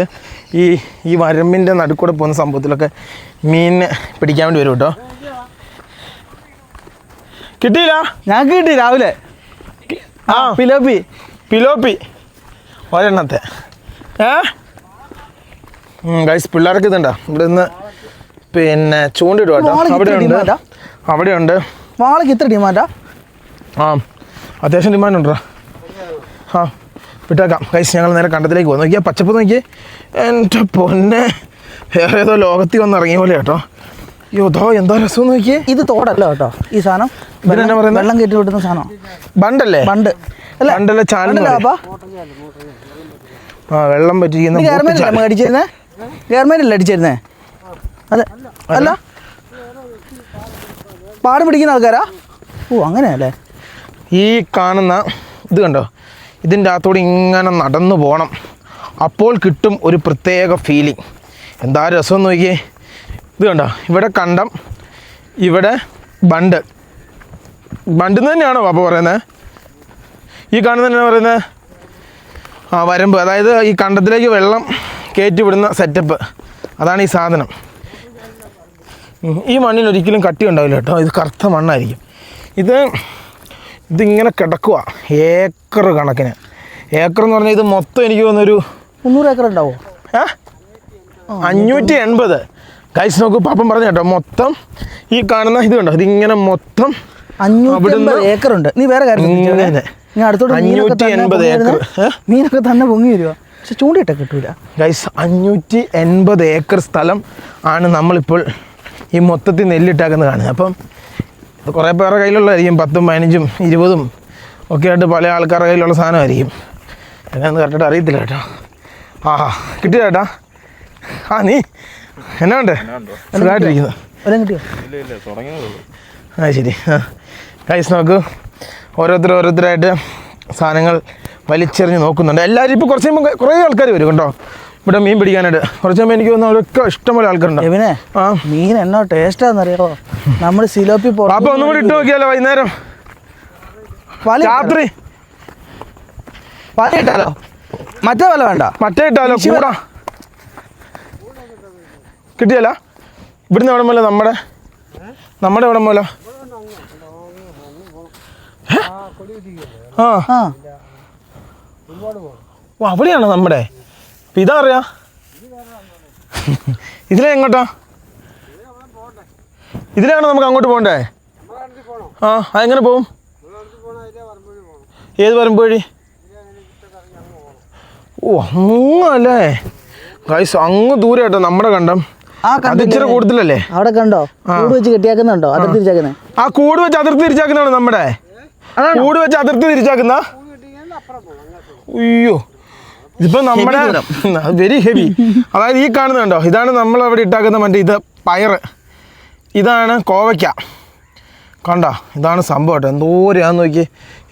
ഈ വരമ്പിൻ്റെ നടുക്കൂടെ പോകുന്ന സംഭവത്തിലൊക്കെ മീനിനെ പിടിക്കാൻ വേണ്ടി വരും കേട്ടോ. കിട്ടിയില്ല, ഞങ്ങൾക്ക് കിട്ടി രാവിലെ. ആ പിലോപ്പി ഒരെണ്ണത്തെ. ഗൈസ് പിള്ളേർക്ക് ഇതുണ്ടോ ഇവിടെ നിന്ന് പിന്നെ ചൂണ്ടിടും കേട്ടോ. അവിടെയുണ്ട് വാളയ്ക്ക് ഇത്ര ഡിമാൻഡാ? ആ അത്യാവശ്യം ഡിമാൻഡ് ഉണ്ടോ. ആ വിട്ടേക്കാം ഗൈസ്. ഞങ്ങൾ നേരെ കണ്ടത്തിലേക്ക് പോകും. നോക്കിയാൽ പച്ചപ്പ് നോക്കിയേ, എൻ്റെ പൊന്നെ വേറെ ഏതോ ലോകത്തിൽ വന്ന് ഇറങ്ങിയ പോലെ കേട്ടോ. യോധോ എന്താ രസം നോക്കിയേ. ഇത് തോടല്ല കേട്ടോ ഈ സാധനം, വെള്ളം കയറ്റി വിട്ടുന്ന സാധനം. ബണ്ടല്ലേ? ബണ്ട് ബണ്ടല്ലേ? ചാനൽ ആ വെള്ളം പറ്റിക്കുന്ന ഗവൺമെന്റ് അടിച്ചിരുന്നേ, ഗവൺമെന്റ് അല്ലേ അടിച്ചിരുന്നേ? അതെ അല്ല, പാട് പിടിക്കുന്ന ആൾക്കാരാ? ഓ അങ്ങനെയല്ലേ. ഈ കാണുന്ന ഇത് കണ്ടോ, ഇതിൻ്റെ അകത്തോടെ ഇങ്ങനെ നടന്നു പോകണം, അപ്പോൾ കിട്ടും ഒരു പ്രത്യേക ഫീലിംഗ്. എന്താ രസം നോക്കിയേ. ഇത് കണ്ടോ, ഇവിടെ കണ്ടം, ഇവിടെ ബണ്ട്. ബണ്ടെന്ന് തന്നെയാണോ പാപ്പ പറയുന്നത്? ഈ കാണുന്ന തന്നെയാണ് പറയുന്നത് ആ വരമ്പ്, അതായത് ഈ കണ്ടത്തിലേക്ക് വെള്ളം കയറ്റി വിടുന്ന സെറ്റപ്പ്. അതാണ് ഈ സാധനം. ഈ മണ്ണിന് ഒരിക്കലും കട്ടി ഉണ്ടാവില്ല കേട്ടോ, ഇത് കറുത്ത മണ്ണായിരിക്കും. ഇതിങ്ങനെ കിടക്കുക ഏക്കർ കണക്കിന്. ഏക്കർ എന്ന് പറഞ്ഞാൽ ഇത് മൊത്തം എനിക്ക് തോന്നുന്നൊരു 300 ഏക്കർ ഉണ്ടാവോ? 580. ഗൈസ് നോക്കൂ, പാപ്പൻ പറഞ്ഞു കേട്ടോ, മൊത്തം ഈ കാണുന്ന ഇത് കണ്ടോ, ഇതിങ്ങനെ മൊത്തം 580 ഏക്കർ ഉണ്ട്. നീ വേറെ കാര്യം ഞാൻ അടുത്തോട്ട് 580 ഏക്കർ മീനൊക്കെ തന്നെ പൊങ്ങി വരുക, പക്ഷെ ചൂണ്ടിയിട്ട കിട്ടൂല. ഗൈസ് 580 ഏക്കർ സ്ഥലം ആണ് നമ്മളിപ്പോൾ ഈ മൊത്തത്തിൽ നെല്ലിട്ടാക്കുന്നത് കാണുന്നത്. അപ്പം ഇത് കുറേ പേരുടെ കയ്യിലുള്ളതായിരിക്കും, 10ഉം 15ഉം 20ഉം ഒക്കെ ആയിട്ട് പല ആൾക്കാരുടെ കയ്യിലുള്ള സാധനമായിരിക്കും. എന്നാന്ന് കറക്റ്റായിട്ട് അറിയത്തില്ല കേട്ടോ. ആ കിട്ടിയ ചേട്ടാ. ആ നീ എന്നാ ഉണ്ട്? സുഖമായിട്ടിരിക്കുന്നു. ആ ശരി. ആ ഗൈസ് നോക്കൂ, ഓരോരുത്തരായിട്ട് സാധനങ്ങൾ വലിച്ചെറിഞ്ഞ് നോക്കുന്നുണ്ട്. എല്ലാവരും ഇപ്പോൾ കുറച്ച് കഴിയുമ്പോൾ കുറേ ആൾക്കാർ വരും കേട്ടോ ഇവിടെ മീൻ പിടിക്കാനായിട്ട്. കുറച്ച് കഴിയുമ്പോൾ എനിക്ക് തോന്നുന്നു അവരൊക്കെ ഇഷ്ടംപോലെ ആൾക്കാരുണ്ട്. പിന്നെ ആ മീൻ എന്നോ ടേസ്റ്റാന്നറിയാമോ? നമ്മൾ സിലോപ്പി അപ്പോൾ ഒന്നും കൂടി ഇട്ട് നോക്കിയാലോ വൈകുന്നേരം രാത്രി വല ഇട്ടാലോ? മറ്റേ വല വേണ്ട, മറ്റേ ഇട്ടാലോ? കൂടാ കിട്ടിയല്ല ഇവിടുന്ന് എവിടെ പോലെ നമ്മുടെ എവിടെ പോലെ ആ ഓ അവിടെയാണോ നമ്മുടെ? അപ്പം ഇതാ അറിയാ ഇതിലെ എങ്ങോട്ടാ? ഇതിലാണ് നമുക്ക് അങ്ങോട്ട് പോകണ്ടേ? ആ അതെങ്ങനെ പോവും? ഏത് വരമ്പ് വഴി? ഓ അങ്ങല്ലേ ഗൈസ്, അങ്ങ് ദൂരെ കേട്ടോ നമ്മുടെ കണ്ടം. അത് ഇച്ചിരി കൂടുതലല്ലേ? അവിടെ കണ്ടോ കൂട് വെച്ച് കെട്ടിയാക്കുന്നുണ്ടോ? അതിർത്തി തിരിച്ചാക്കുന്നത്. ആ കൂട് വെച്ച് അതിർത്തി തിരിച്ചാക്കുന്നതാണ് നമ്മുടെ കൂട് വെച്ച് അതിർത്തി തിരിച്ചാക്കുന്ന. അയ്യോ ഇതിപ്പോൾ നമ്മുടെ വെരി ഹെവി. അതായത് ഈ കാണുന്നുണ്ടോ, ഇതാണ് നമ്മളവിടെ ഇട്ടാക്കുന്ന മറ്റേ ഇത് പയറ്, ഇതാണ് കോവയ്ക്ക. കണ്ടോ, ഇതാണ് സംഭവം കേട്ടോ. എന്തോരാന്ന് നോക്കിയേ,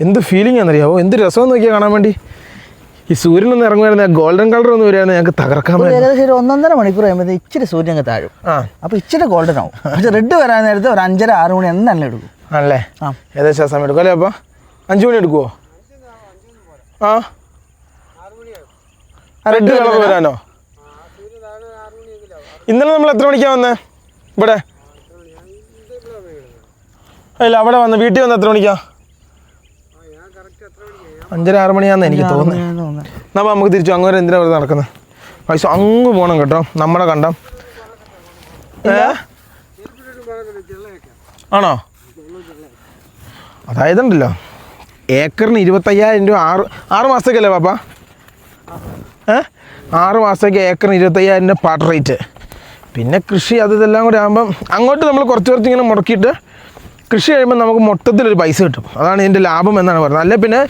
എന്ത് ഫീലിംഗ് ആണെന്നറിയാമോ? എന്ത് രസമെന്ന് നോക്കിയാൽ കാണാൻ വേണ്ടി. ഈ സൂര്യനൊന്ന് ഇറങ്ങുമായിരുന്നു, ഗോൾഡൻ കളർ ഒന്ന് വരുമായിരുന്നു, ഞങ്ങൾക്ക് തകർക്കാൻ പറ്റും. ഏകദേശം ഒരു 1.5 മണിക്കൂർ കഴിയുമ്പോൾ ഇച്ചിരി സൂര്യൻ താഴും. അപ്പോൾ ഇച്ചിരി ഗോൾഡൻ ആവും. പക്ഷെ റെഡ് വരാൻ നേരത്തെ ഒരു 5:30-6 മണി എന്തായാലും എടുക്കും. ആണല്ലേ? ഏകദേശം ആ സമയം എടുക്കും അല്ലേ? അപ്പോൾ 5 മണി എടുക്കുമോ? ആ റെഡ് കളർ വരാനോ? ഇന്നലെ നമ്മൾ എത്ര മണിക്കാണ് വന്നേ ഇവിടെ? അല്ല അവിടെ വന്ന് വീട്ടിൽ വന്ന് എത്ര മണിക്കാ? 5:30-6 മണിയാണെന്ന് എനിക്ക് തോന്നുന്നത്. എന്നാൽ നമുക്ക് തിരിച്ചു അങ്ങ് വരെ എന്തിനാ വെറുതെ നടക്കുന്നത്? പൈസ അങ്ങ് പോകണം കേട്ടോ, നമ്മുടെ കണ്ടം. ആണോ? അതായത് ഉണ്ടല്ലോ ഏക്കറിന് 25,000 രൂപ 6 മാസത്തേക്കല്ലേ പാപ്പ? 6 മാസത്തേക്ക് ഏക്കറിന് 25,000 രൂപ പാട്ട് റേറ്റ്. പിന്നെ കൃഷി അത് ഇതെല്ലാം കൂടെ ആകുമ്പം അങ്ങോട്ട് നമ്മൾ കുറച്ച് ഇങ്ങനെ മുടക്കിയിട്ട് കൃഷി കഴിയുമ്പോൾ നമുക്ക് മൊത്തത്തിലൊരു പൈസ കിട്ടും. അതാണ് ഇതിൻ്റെ ലാഭം എന്നാണ് പറയുന്നത്. അല്ലെ പിന്നെ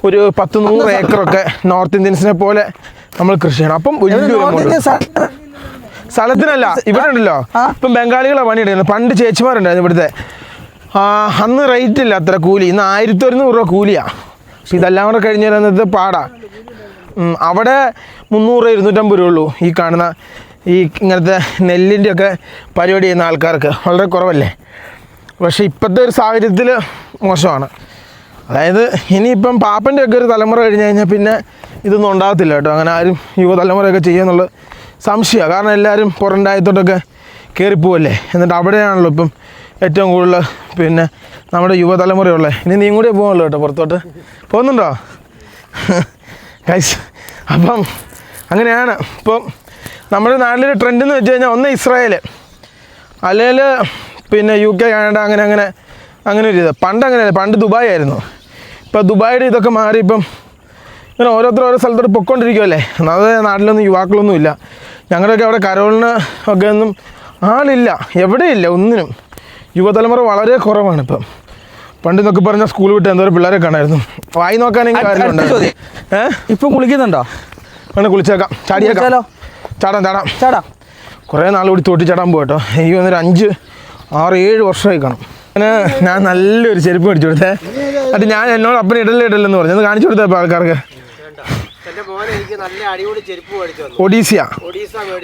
ഒരു 10-100 ഏക്കറൊക്കെ നോർത്ത് ഇന്ത്യൻസിനെ പോലെ നമ്മൾ കൃഷി ചെയ്യണം. അപ്പം വലിയൊരു സ്ഥലത്തിനല്ല, ഇവിടെ ഉണ്ടല്ലോ ഇപ്പം ബംഗാളികളാണ് പണിയെടുക്കുന്നത്. പണ്ട് ചേച്ചിമാരുണ്ടായിരുന്നു ഇവിടുത്തെ. അന്ന് റേറ്റ് ഇല്ല അത്ര കൂലി, ഇന്ന് 1,100 രൂപ കൂലിയാണ്. അപ്പം ഇതെല്ലാം കൂടെ കഴിഞ്ഞ് വരുന്നത് പാടാണ്. അവിടെ 300-250 രൂപ ഉള്ളൂ ഈ കാണുന്ന ഈ ഇങ്ങനത്തെ നെല്ലിൻ്റെയൊക്കെ പരിപാടി ചെയ്യുന്ന ആൾക്കാർക്ക് വളരെ കുറവല്ലേ. പക്ഷേ ഇപ്പോഴത്തെ ഒരു സാഹചര്യത്തിൽ മോശമാണ്. അതായത് ഇനിയിപ്പം പാപ്പൻ്റെയൊക്കെ ഒരു തലമുറ കഴിഞ്ഞ് കഴിഞ്ഞാൽ പിന്നെ ഇതൊന്നും ഉണ്ടാകത്തില്ല കേട്ടോ. അങ്ങനെ ആരും യുവതലമുറയൊക്കെ ചെയ്യുമെന്നുള്ളത് സംശയമാണ്. കാരണം എല്ലാവരും പുറം രാജ്യത്തോട്ടൊക്കെ കയറിപ്പോവല്ലേ. എന്നിട്ട് അവിടെയാണല്ലോ ഇപ്പം ഏറ്റവും കൂടുതൽ പിന്നെ നമ്മുടെ യുവതലമുറയുള്ളത്. ഇനി നീയും കൂടെ പോകുമല്ലോ കേട്ടോ പുറത്തോട്ട്. പോകുന്നുണ്ടോ ഗൈസ്? അപ്പം അങ്ങനെയാണ് ഇപ്പം നമ്മുടെ നാട്ടിലൊരു ട്രെൻഡ് എന്ന് വെച്ച് കഴിഞ്ഞാൽ ഒന്ന് ഇസ്രായേൽ, അല്ലെങ്കിൽ പിന്നെ UK, കാനഡ, അങ്ങനെ ഒരു ഇത്. പണ്ട് അങ്ങനെയല്ല, പണ്ട് ദുബായ് ആയിരുന്നു. ഇപ്പോൾ ദുബായിയുടെ ഇതൊക്കെ മാറി ഇപ്പം ഇങ്ങനെ ഓരോ സ്ഥലത്തോട്ട് പൊയ്ക്കൊണ്ടിരിക്കുമല്ലേ. അത് നാട്ടിലൊന്നും യുവാക്കളൊന്നും ഇല്ല. ഞങ്ങളുടെയൊക്കെ അവിടെ കരോളിന് ഒക്കെ ഒന്നും ആളില്ല, എവിടെയില്ല ഒന്നിനും. യുവതലമുറ വളരെ കുറവാണ് ഇപ്പം. പണ്ട് എന്നൊക്കെ പറഞ്ഞാൽ സ്കൂൾ വിട്ട് എന്തോരം പിള്ളേരെ കാണായിരുന്നു. വായി നോക്കാനെങ്കിൽ ഇപ്പം കുളിക്കുന്നുണ്ടോ? അങ്ങനെ കുളിച്ചേക്കാം, ചാടിയേക്കാലോ. ചാടാം. കുറേ നാൾ കൂടി തോട്ടി ചാടാൻ പോകട്ടോ. എനിക്ക് വന്നൊരു 5, 6, 7 വർഷമായി കാണും. അങ്ങനെ ഞാൻ നല്ലൊരു ചെരുപ്പ് മേടിച്ചു കൊടുത്തേ. അത് ഞാൻ എന്നോട് അപ്പനെ ഇടല്ലെന്ന് പറഞ്ഞു. അത് കാണിച്ചു കൊടുത്തേ ആൾക്കാർക്ക്.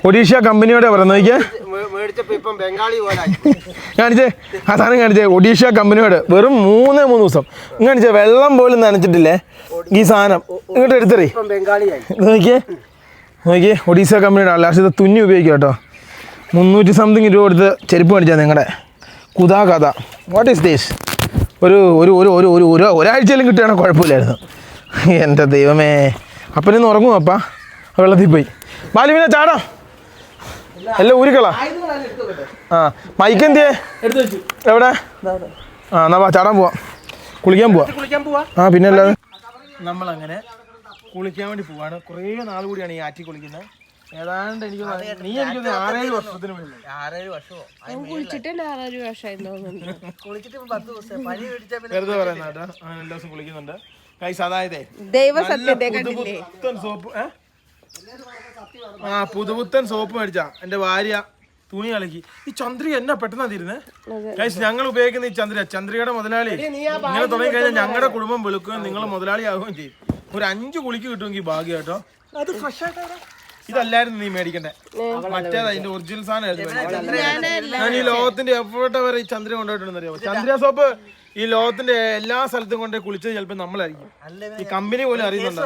ഒഡീഷ കമ്പനിയോടെ പറയുന്നത് കാണിച്ചേ, ആ സാധനം കാണിച്ചേ. ഒഡീഷ കമ്പനിയോട് വെറും 3 ദിവസം കാണിച്ചേ. വെള്ളം പോലും നനച്ചിട്ടില്ലേ ഈ സാധനം. ഇങ്ങോട്ട് എടുത്തറേ നോക്കിയേ. ഒഡീഷ കമ്പനിയുടെ ലാസ്റ്റ് ഇത് തുന്നി ഉപയോഗിക്കുക കേട്ടോ. 300 സംതിങ് രൂപ കൊടുത്ത് ചെരുപ്പ് മേടിച്ചാൽ നിങ്ങളുടെ കഥ. What is this? ഒരാഴ്ചയിലും കിട്ടുകയാണെങ്കിൽ കുഴപ്പമില്ലായിരുന്നു. എൻ്റെ ദൈവമേ, അപ്പനൊന്ന് ഉറങ്ങുമോ അപ്പ? വെള്ളത്തിൽ പോയി. ബാലുവിനെ ചാടാം, എല്ലാം ഊരിക്കളാ. ആ മൈക്ക് എന്തിയേ? എവിടെ? ആ എന്നാ ചാടാൻ പോവാം, കുളിക്കാൻ പോവാം. ആ പിന്നെ അല്ലാതെ നമ്മളങ്ങനെ കുളിക്കാൻ വേണ്ടി പോവാണ്. കുറേ നാൾ കൂടിയാണ് ഈ ആറ്റി കുളിക്കുന്നത്. ഏതാണ്ട് എനിക്ക് 6-7 വർഷത്തിന് മുന്നേ. 6-7 വർഷമോ? കുളിച്ചിട്ട് 6 വർഷമായിരുന്നു. വെറുതെ പറയുന്ന കേട്ടോ. അങ്ങനെ 2 ദിവസം കുളിക്കുന്നുണ്ട്. അതായത് പുതുപുത്തൻ സോപ്പ് മേടിച്ചാ എന്റെ ഭാര്യ തുണി കളിക്കി. ഈ ചന്ദ്രിക എന്നാ പെട്ടെന്നാ തീരുന്നേ. ഗൈസ് ഞങ്ങൾ ഉപയോഗിക്കുന്ന ഈ ചന്ദ്രികയുടെ മുതലാളി ഇങ്ങനെ തുടങ്ങി കഴിഞ്ഞാൽ ഞങ്ങളുടെ കുടുംബം വെളുക്കുകയും നിങ്ങൾ മുതലാളി ആവുകയും ചെയ്യും. ഒരു 5 കുളിക്ക് കിട്ടുമെങ്കിൽ ഭാഗ്യം കേട്ടോ. അത് ഫ്രഷ് ആയിട്ടാണ്. ഇതല്ലായിരുന്നു നീ മേടിക്കണ്ടേ, മറ്റേത് അതിന്റെ ഒറിജിനൽ സാധനം. ഞാൻ ഈ ലോകത്തിന്റെ എവിടെ വരെ ഈ ചന്ദ്ര കൊണ്ടുപോയിട്ടുണ്ടെന്ന് അറിയാമോ? ചന്ദ്ര സോപ്പ് ഈ ലോകത്തിന്റെ എല്ലാ സ്ഥലത്തും കൊണ്ടേ കുളിച്ചത് ചിലപ്പോ നമ്മളായിരിക്കും. ഈ കമ്പനി പോലും അറിയുന്നുണ്ടോ?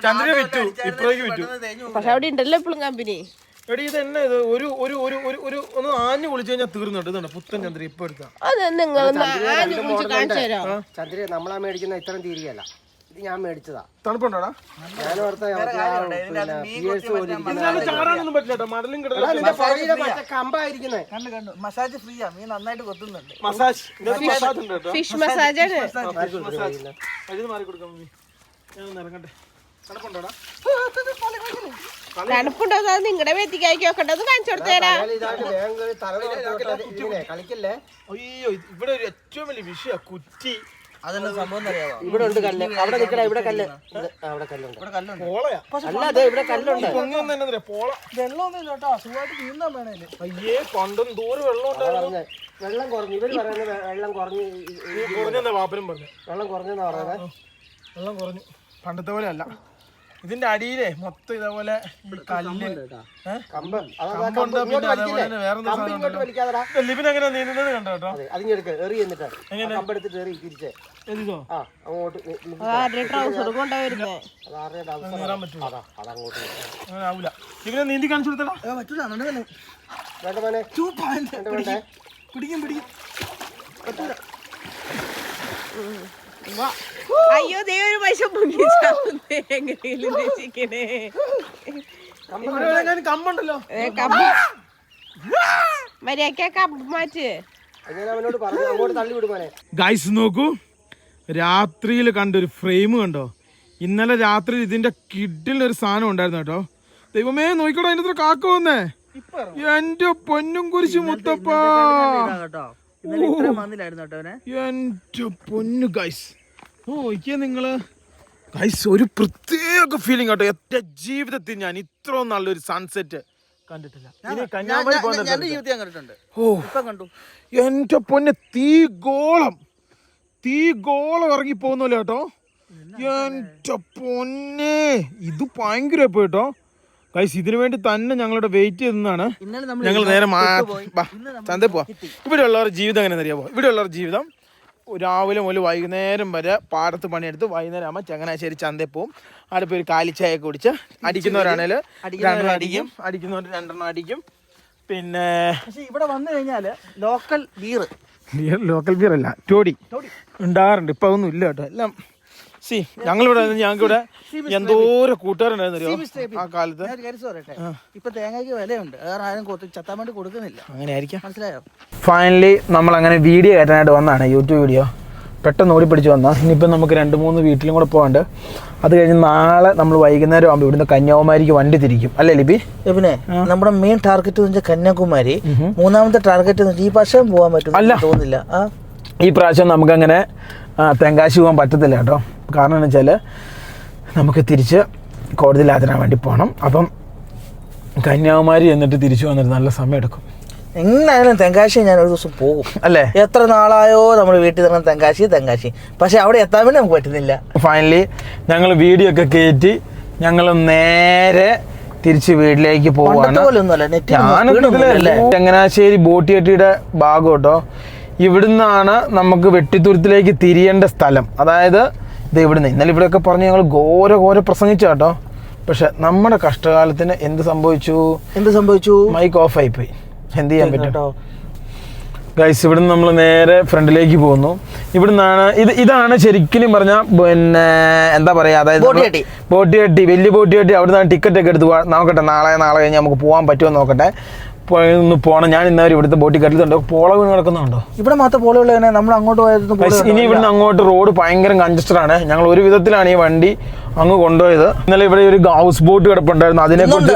ചന്ദ്ര വിറ്റു, ഇപ്പോഴേക്ക് വിറ്റു. പക്ഷെ അവിടെ ഉണ്ടല്ലോ ഇപ്പോഴും കമ്പനി. എടി ഇത് എന്നാ ഇത്? ഒന്ന് ആഞ്ഞു കുളിച്ചു കഴിഞ്ഞാൽ തീർന്നുണ്ട്. ഇതുണ്ട് പുത്തൻ ചന്ദ്ര ഇപ്പൊ എടുത്താ. ചന്ദ്ര നമ്മളാ മേടിക്കുന്ന ഇത്രയും തീരുകയല്ല. ഇത് ഞാൻ മേടിച്ചതാ. തണുപ്പുണ്ടോടാ? മസാജ് ഫ്രീയാ, നീ നന്നായിട്ട് കൊത്തുന്നുണ്ട്. Fish massage തണുപ്പുണ്ടോ? നിങ്ങളുടെ വെത്തിക്കാക്കി നോക്കണ്ടത് കാണിച്ചു കൊടുത്തേരാ. കളിക്കല്ലേ? അയ്യോ, ഇവിടെ ഒരു ഏറ്റവും വലിയ വിഷയ കുറ്റി. അതെല്ലാം സംഭവം അറിയാമോ? ഇവിടെ ഉണ്ട് കല്ല്. അവിടെ നിൽക്കണ ഇവിടെ കല്ല്. അവിടെ കല്ലുണ്ട്. അല്ല അതെ, ഇവിടെ കല്ലുണ്ട്. വെള്ളമൊന്നും ഇല്ല കേട്ടോ, സുഖമായിട്ട് നീന്താൻ വേണേല്. അയ്യേ പണ്ടും ദൂരെ വെള്ളം ഉണ്ടായിരുന്നു. വെള്ളം കുറഞ്ഞു. ഇവര് പറയുന്നത് വെള്ളം കുറഞ്ഞു. വാപ്പനും പറഞ്ഞു വെള്ളം കുറഞ്ഞെന്നാ പറയുന്നത്. വെള്ളം കുറഞ്ഞു, പണ്ടത്തെ പോലെ അല്ല. ഇതിന്റെ അടിയിലേ മൊത്തം ഇതേപോലെ കല്ല് ലിബിനെങ്ങനെ നീന്തുന്നത് കണ്ടോ കേട്ടോ. ആവൂല. ലിബിനെ നീന്തി കാണിച്ചു കൊടുത്തല്ലോ. പിടിക്കും അയ്യോ ദൈവം പൈസ കമ്പുണ്ടല്ലോ. ഗൈസ് നോക്കൂ, രാത്രിയിൽ കണ്ടൊരു ഫ്രെയിം കണ്ടോ? ഇന്നലെ രാത്രി ഇതിന്റെ കിഡിലൊരു സാധനം ഉണ്ടായിരുന്നു കേട്ടോ. ദൈവമേ നോക്കിക്കോട്ടോ, അതിന്റെ കാക്ക വന്നേ. എന്റെ പൊന്നും കുരിശു മുത്തപ്പാ, എന്റെ പൊന്നു ഗൈസ്. നോക്കിയാ നിങ്ങള് ഗൈസ്, ഒരു പ്രത്യേക ഫീലിംഗ് കേട്ടോ. എന്റെ ജീവിതത്തിൽ ഞാൻ ഇത്രയും നല്ലൊരു സൺസെറ്റ് കണ്ടിട്ടില്ല. എന്റെ പൊന്നെ, തീഗോളം ഇറങ്ങി പോകുന്നല്ലോ കേട്ടോ. എന്റെ പൊന്നെ, ഇത് ഭയങ്കര കേട്ടോ ഗൈസ്. ഇതിനു വേണ്ടി തന്നെ ഞങ്ങളുടെ വെയിറ്റ് ചെയ്തതാണ്. ഞങ്ങൾ നേരെ ചന്തയിൽ പോവാ. ഇവിടെയുള്ളവരുടെ ജീവിതം എങ്ങനെ അറിയാമോ? ഇവിടെയുള്ളവരുടെ ജീവിതം രാവിലെ മുതൽ വൈകുന്നേരം വരെ പാടത്ത് പണിയെടുത്ത് വൈകുന്നേരം ആകുമ്പോൾ ചങ്ങനാശ്ശേരി ചന്തയിൽ പോവും. അവിടെ പോയി ഒരു കാലിച്ചായൊക്കെ കുടിച്ച് അടിക്കുന്നവരാണേൽ 2 അടിക്കും, അടിക്കുന്നവർ 2 അടിക്കും. പിന്നെ ഇവിടെ വന്നു കഴിഞ്ഞാൽ ലോക്കൽ ബീർ അല്ല, ടോഡി ഉണ്ടാകാറുണ്ട്. ഇപ്പം അതൊന്നും ഇല്ല കേട്ടോ. എല്ലാം ഞങ്ങളിവിടെ എന്തോരം കൂട്ടുകാരുണ്ടായിരുന്നു ആ കാലത്ത്. ഇപ്പൊ തേങ്ങയ്ക്ക് വിലയുണ്ട്, ആരും ചത്താൻ വേണ്ടി കൊടുക്കുന്നില്ല. അങ്ങനെ ആയിരിക്കാം, മനസ്സിലായോ? ഫൈനലി നമ്മളങ്ങനെ വീഡിയോ കയറ്റാനായിട്ട് വന്നതാണ്, യൂട്യൂബ് വീഡിയോ. പെട്ടെന്ന് ഓടിപ്പിടിച്ച് വന്നാൽ. ഇനിയിപ്പം നമുക്ക് 2-3 വീട്ടിലും കൂടെ പോകാണ്ട്. അത് കഴിഞ്ഞ് നാളെ നമ്മൾ വൈകുന്നേരം ആകുമ്പോൾ ഇവിടുന്ന് കന്യാകുമാരിക്ക് വണ്ടി തിരിക്കും അല്ലേ ലിബി? പിന്നെ നമ്മുടെ മെയിൻ ടാർഗറ്റ് എന്ന് വെച്ചാൽ കന്യാകുമാരി. മൂന്നാമത്തെ ടാർഗറ്റ് എന്ന് വെച്ചാൽ ഈ വർഷം പോകാൻ പറ്റും അല്ല തോന്നുന്നില്ല. ഈ പ്രാവശ്യം നമുക്കങ്ങനെ തെങ്കാശി പോകാൻ പറ്റത്തില്ല കേട്ടോ. കാരണം എന്ന് വെച്ചാൽ നമുക്ക് തിരിച്ച് കോടതിയിൽ ഹാജരാൻ വേണ്ടി പോകണം. അപ്പം കന്യാകുമാരി എന്നിട്ട് തിരിച്ചു വന്നിട്ട് നല്ല സമയം എടുക്കും. എങ്ങനെയായാലും തെങ്കാശി ഞാൻ ഒരു ദിവസം പോകും അല്ലേ? എത്ര നാളായോ നമ്മൾ വീട്ടിൽ നിന്ന് തെങ്കാശി പക്ഷെ അവിടെ എത്താൻ വേണ്ടി നമുക്ക് പറ്റുന്നില്ല. ഫൈനലി ഞങ്ങൾ വീഡിയോ ഒക്കെ കയറ്റി ഞങ്ങൾ നേരെ തിരിച്ച് വീട്ടിലേക്ക് പോവാണ്. ചങ്ങനാശ്ശേരി ബോട്ടിയെട്ടിയുടെ ഭാഗം കേട്ടോ. ഇവിടുന്നാണ് നമുക്ക് വെട്ടിത്തുരുത്തിലേക്ക് തിരിയേണ്ട സ്ഥലം. അതായത് ഇത് ഇവിടുന്ന് ഇന്നലെ ഇവിടെയൊക്കെ പറഞ്ഞ് ഞങ്ങൾ ഘോര പ്രസംഗിച്ചു കേട്ടോ. പക്ഷെ നമ്മുടെ കഷ്ടകാലത്തിന് എന്ത് സംഭവിച്ചു? മൈക്ക് ഓഫ് ആയിപ്പോയി. എന്ത് ചെയ്യാൻ പറ്റും ഗൈസ്? ഇവിടുന്ന് നമ്മൾ നേരെ ഫ്രണ്ടിലേക്ക് പോകുന്നു. ഇവിടുന്നാണ് ഇതാണ് ശരിക്കും പറഞ്ഞാൽ പിന്നെ എന്താ പറയുക, അതായത് ബോട്ടിയെട്ടി, വലിയ ബോട്ടിയെട്ടി. അവിടുന്ന് ടിക്കറ്റ് ഒക്കെ എടുത്ത് നോക്കട്ടെ. നാളെ കഴിഞ്ഞ് നമുക്ക് പോകാൻ പറ്റുമോ നോക്കട്ടെ. ഒന്ന് പോകണം. ഞാൻ ഇന്നവർ ഇവിടുത്തെ ബോട്ടിൽ കെട്ടിട്ടുണ്ടോ? പോള വീണ് കിടക്കുന്നുണ്ടോ? ഇവിടെ മാത്രം പോളുള്ള നമ്മൾ അങ്ങോട്ട് പോയത്. ഇനി ഇവിടുന്ന് അങ്ങോട്ട് റോഡ് ഭയങ്കര കൺജസ്റ്റഡ് ആണ്. ഞങ്ങൾ ഒരു വിധത്തിലാണ് ഈ വണ്ടി അങ്ങ് കൊണ്ടുപോയത്. ഇന്നലെ ഇവിടെ ഒരു ഹൗസ് ബോട്ട് കിടപ്പുണ്ടായിരുന്നു. അതിനെക്കുറിച്ച്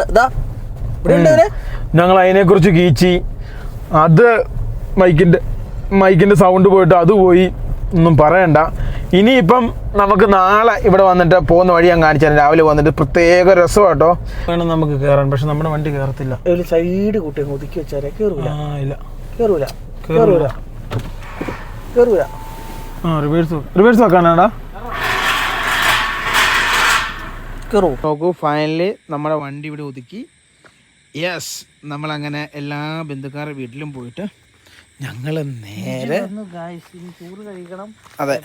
ഞങ്ങൾ അതിനെക്കുറിച്ച് കീച്ചി. അത് മൈക്കിൻ്റെ സൗണ്ട് പോയിട്ട് അത് പോയി. ഒന്നും പറയണ്ട. ഇനിയിപ്പം നമുക്ക് നാളെ ഇവിടെ വന്നിട്ട് പോകുന്ന വഴി ഞാൻ കാണിച്ചു തരാം. രാവിലെ വന്നിട്ട് പ്രത്യേക രസം കേട്ടോ. വേണം നമുക്ക് കയറാൻ. പക്ഷെ നമ്മുടെ വണ്ടി കയറത്തില്ല. സൈഡ് കൂട്ടി ഒതുക്കി വെച്ചാലേ കേറൂല. റിവേഴ്സ് വെക്കാനാടാ. നോക്കൂ, ഫൈനലി നമ്മുടെ വണ്ടി ഇവിടെ ഒതുക്കി. യെസ്, നമ്മളങ്ങനെ എല്ലാ ബന്ധുക്കാരുടെ വീട്ടിലും പോയിട്ട് ഞങ്ങൾ നേരെ അതെ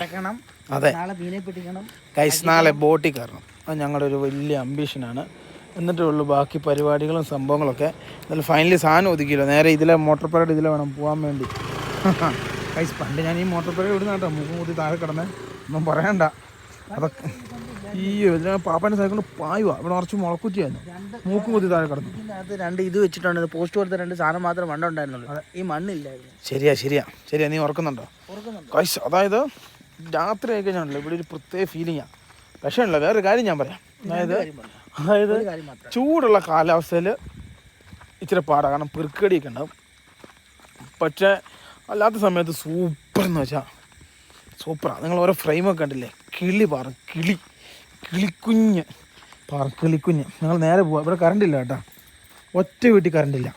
ഗൈസ് നാളെ ബോട്ടിൽ കയറണം. അത് ഞങ്ങളുടെ ഒരു വലിയ അംബീഷനാണ്. എന്നിട്ടേ ഉള്ളൂ ബാക്കി പരിപാടികളും സംഭവങ്ങളൊക്കെ. എന്നാലും ഫൈനലി സാധനം ഒതുക്കിയില്ല. നേരെ ഇതിലെ മോട്ടോർ പരേഡ് ഇതിലെ വേണം പോകാൻ വേണ്ടി. ഗൈസ് പണ്ട് ഞാൻ ഈ മോട്ടോർ പരേഡ് ഇവിടുന്ന് കേട്ടോ മൂക്കും കുത്തി താഴെ കിടന്നേ. ഒന്നും പറയണ്ട. അതൊക്കെ ഈ പാപ്പാൻ്റെ സൈക്കിളിൽ പായുവാ. ഇവിടെ കുറച്ച് മുളക്കുറ്റിയായിരുന്നു. മൂക്കും കുത്തി താഴെ കിടന്നു. രണ്ട് ഇത് വെച്ചിട്ടുണ്ട്. പോസ്റ്റ് കൊടുത്ത രണ്ട് സാധനം മാത്രം മണ്ണ് ഉണ്ടായിരുന്നുള്ളൂ. ഈ മണ്ണില്ലായിരുന്നു. ശരിയാ നീ ഓർക്കുന്നുണ്ടോ ഗൈസ്? അതായത് രാത്രി ആയി കഴിഞ്ഞാണല്ലോ ഇവിടെ ഒരു പ്രത്യേക ഫീലിംഗാണ്. പക്ഷേ ഉള്ള വേറൊരു കാര്യം ഞാൻ പറയാം. അതായത് ചൂടുള്ള കാലാവസ്ഥയിൽ ഇച്ചിരി പാടാണ്. കാരണം പെറുക്കടിയൊക്കെ ഉണ്ടാവും. പക്ഷേ അല്ലാത്ത സമയത്ത് സൂപ്പർ എന്ന് വെച്ചാൽ സൂപ്പറാണ്. നിങ്ങൾ ഓരോ ഫ്രെയിമൊക്കെ കണ്ടില്ലേ? കിളിക്കുഞ്ഞ് ഞങ്ങൾ നേരെ പോവാം. ഇവിടെ കറണ്ടില്ല കേട്ടോ. ഒറ്റ വീട്ടിൽ കറണ്ടില്ല.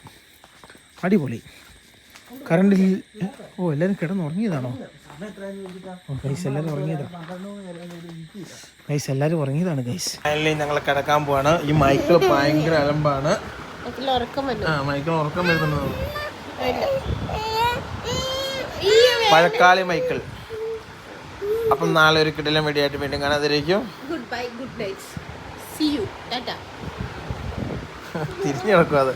അടിപൊളി കറണ്ടിൽ. എല്ലാവരും കിടന്നുറങ്ങിയതാണോ? എല്ലാവരും ഉറങ്ങിയതാണ് ഗൈസ്. ഫൈനലി ഞങ്ങൾ കിടക്കാൻ പോവാണ്. ഈ മൈക്കിൾ ഭയങ്കര അലമ്പാണ്. മൈക്കിൾ ഉറക്കം വരുന്നത്. മഴക്കാളി മൈക്കിൾ. അപ്പം നാളെ ഒരു കിടിലൻ വീഡിയോ ആയിട്ട് വീണ്ടും കാണാൻ. അതിലേക്കും തിരിഞ്ഞു കിടക്കും. അത്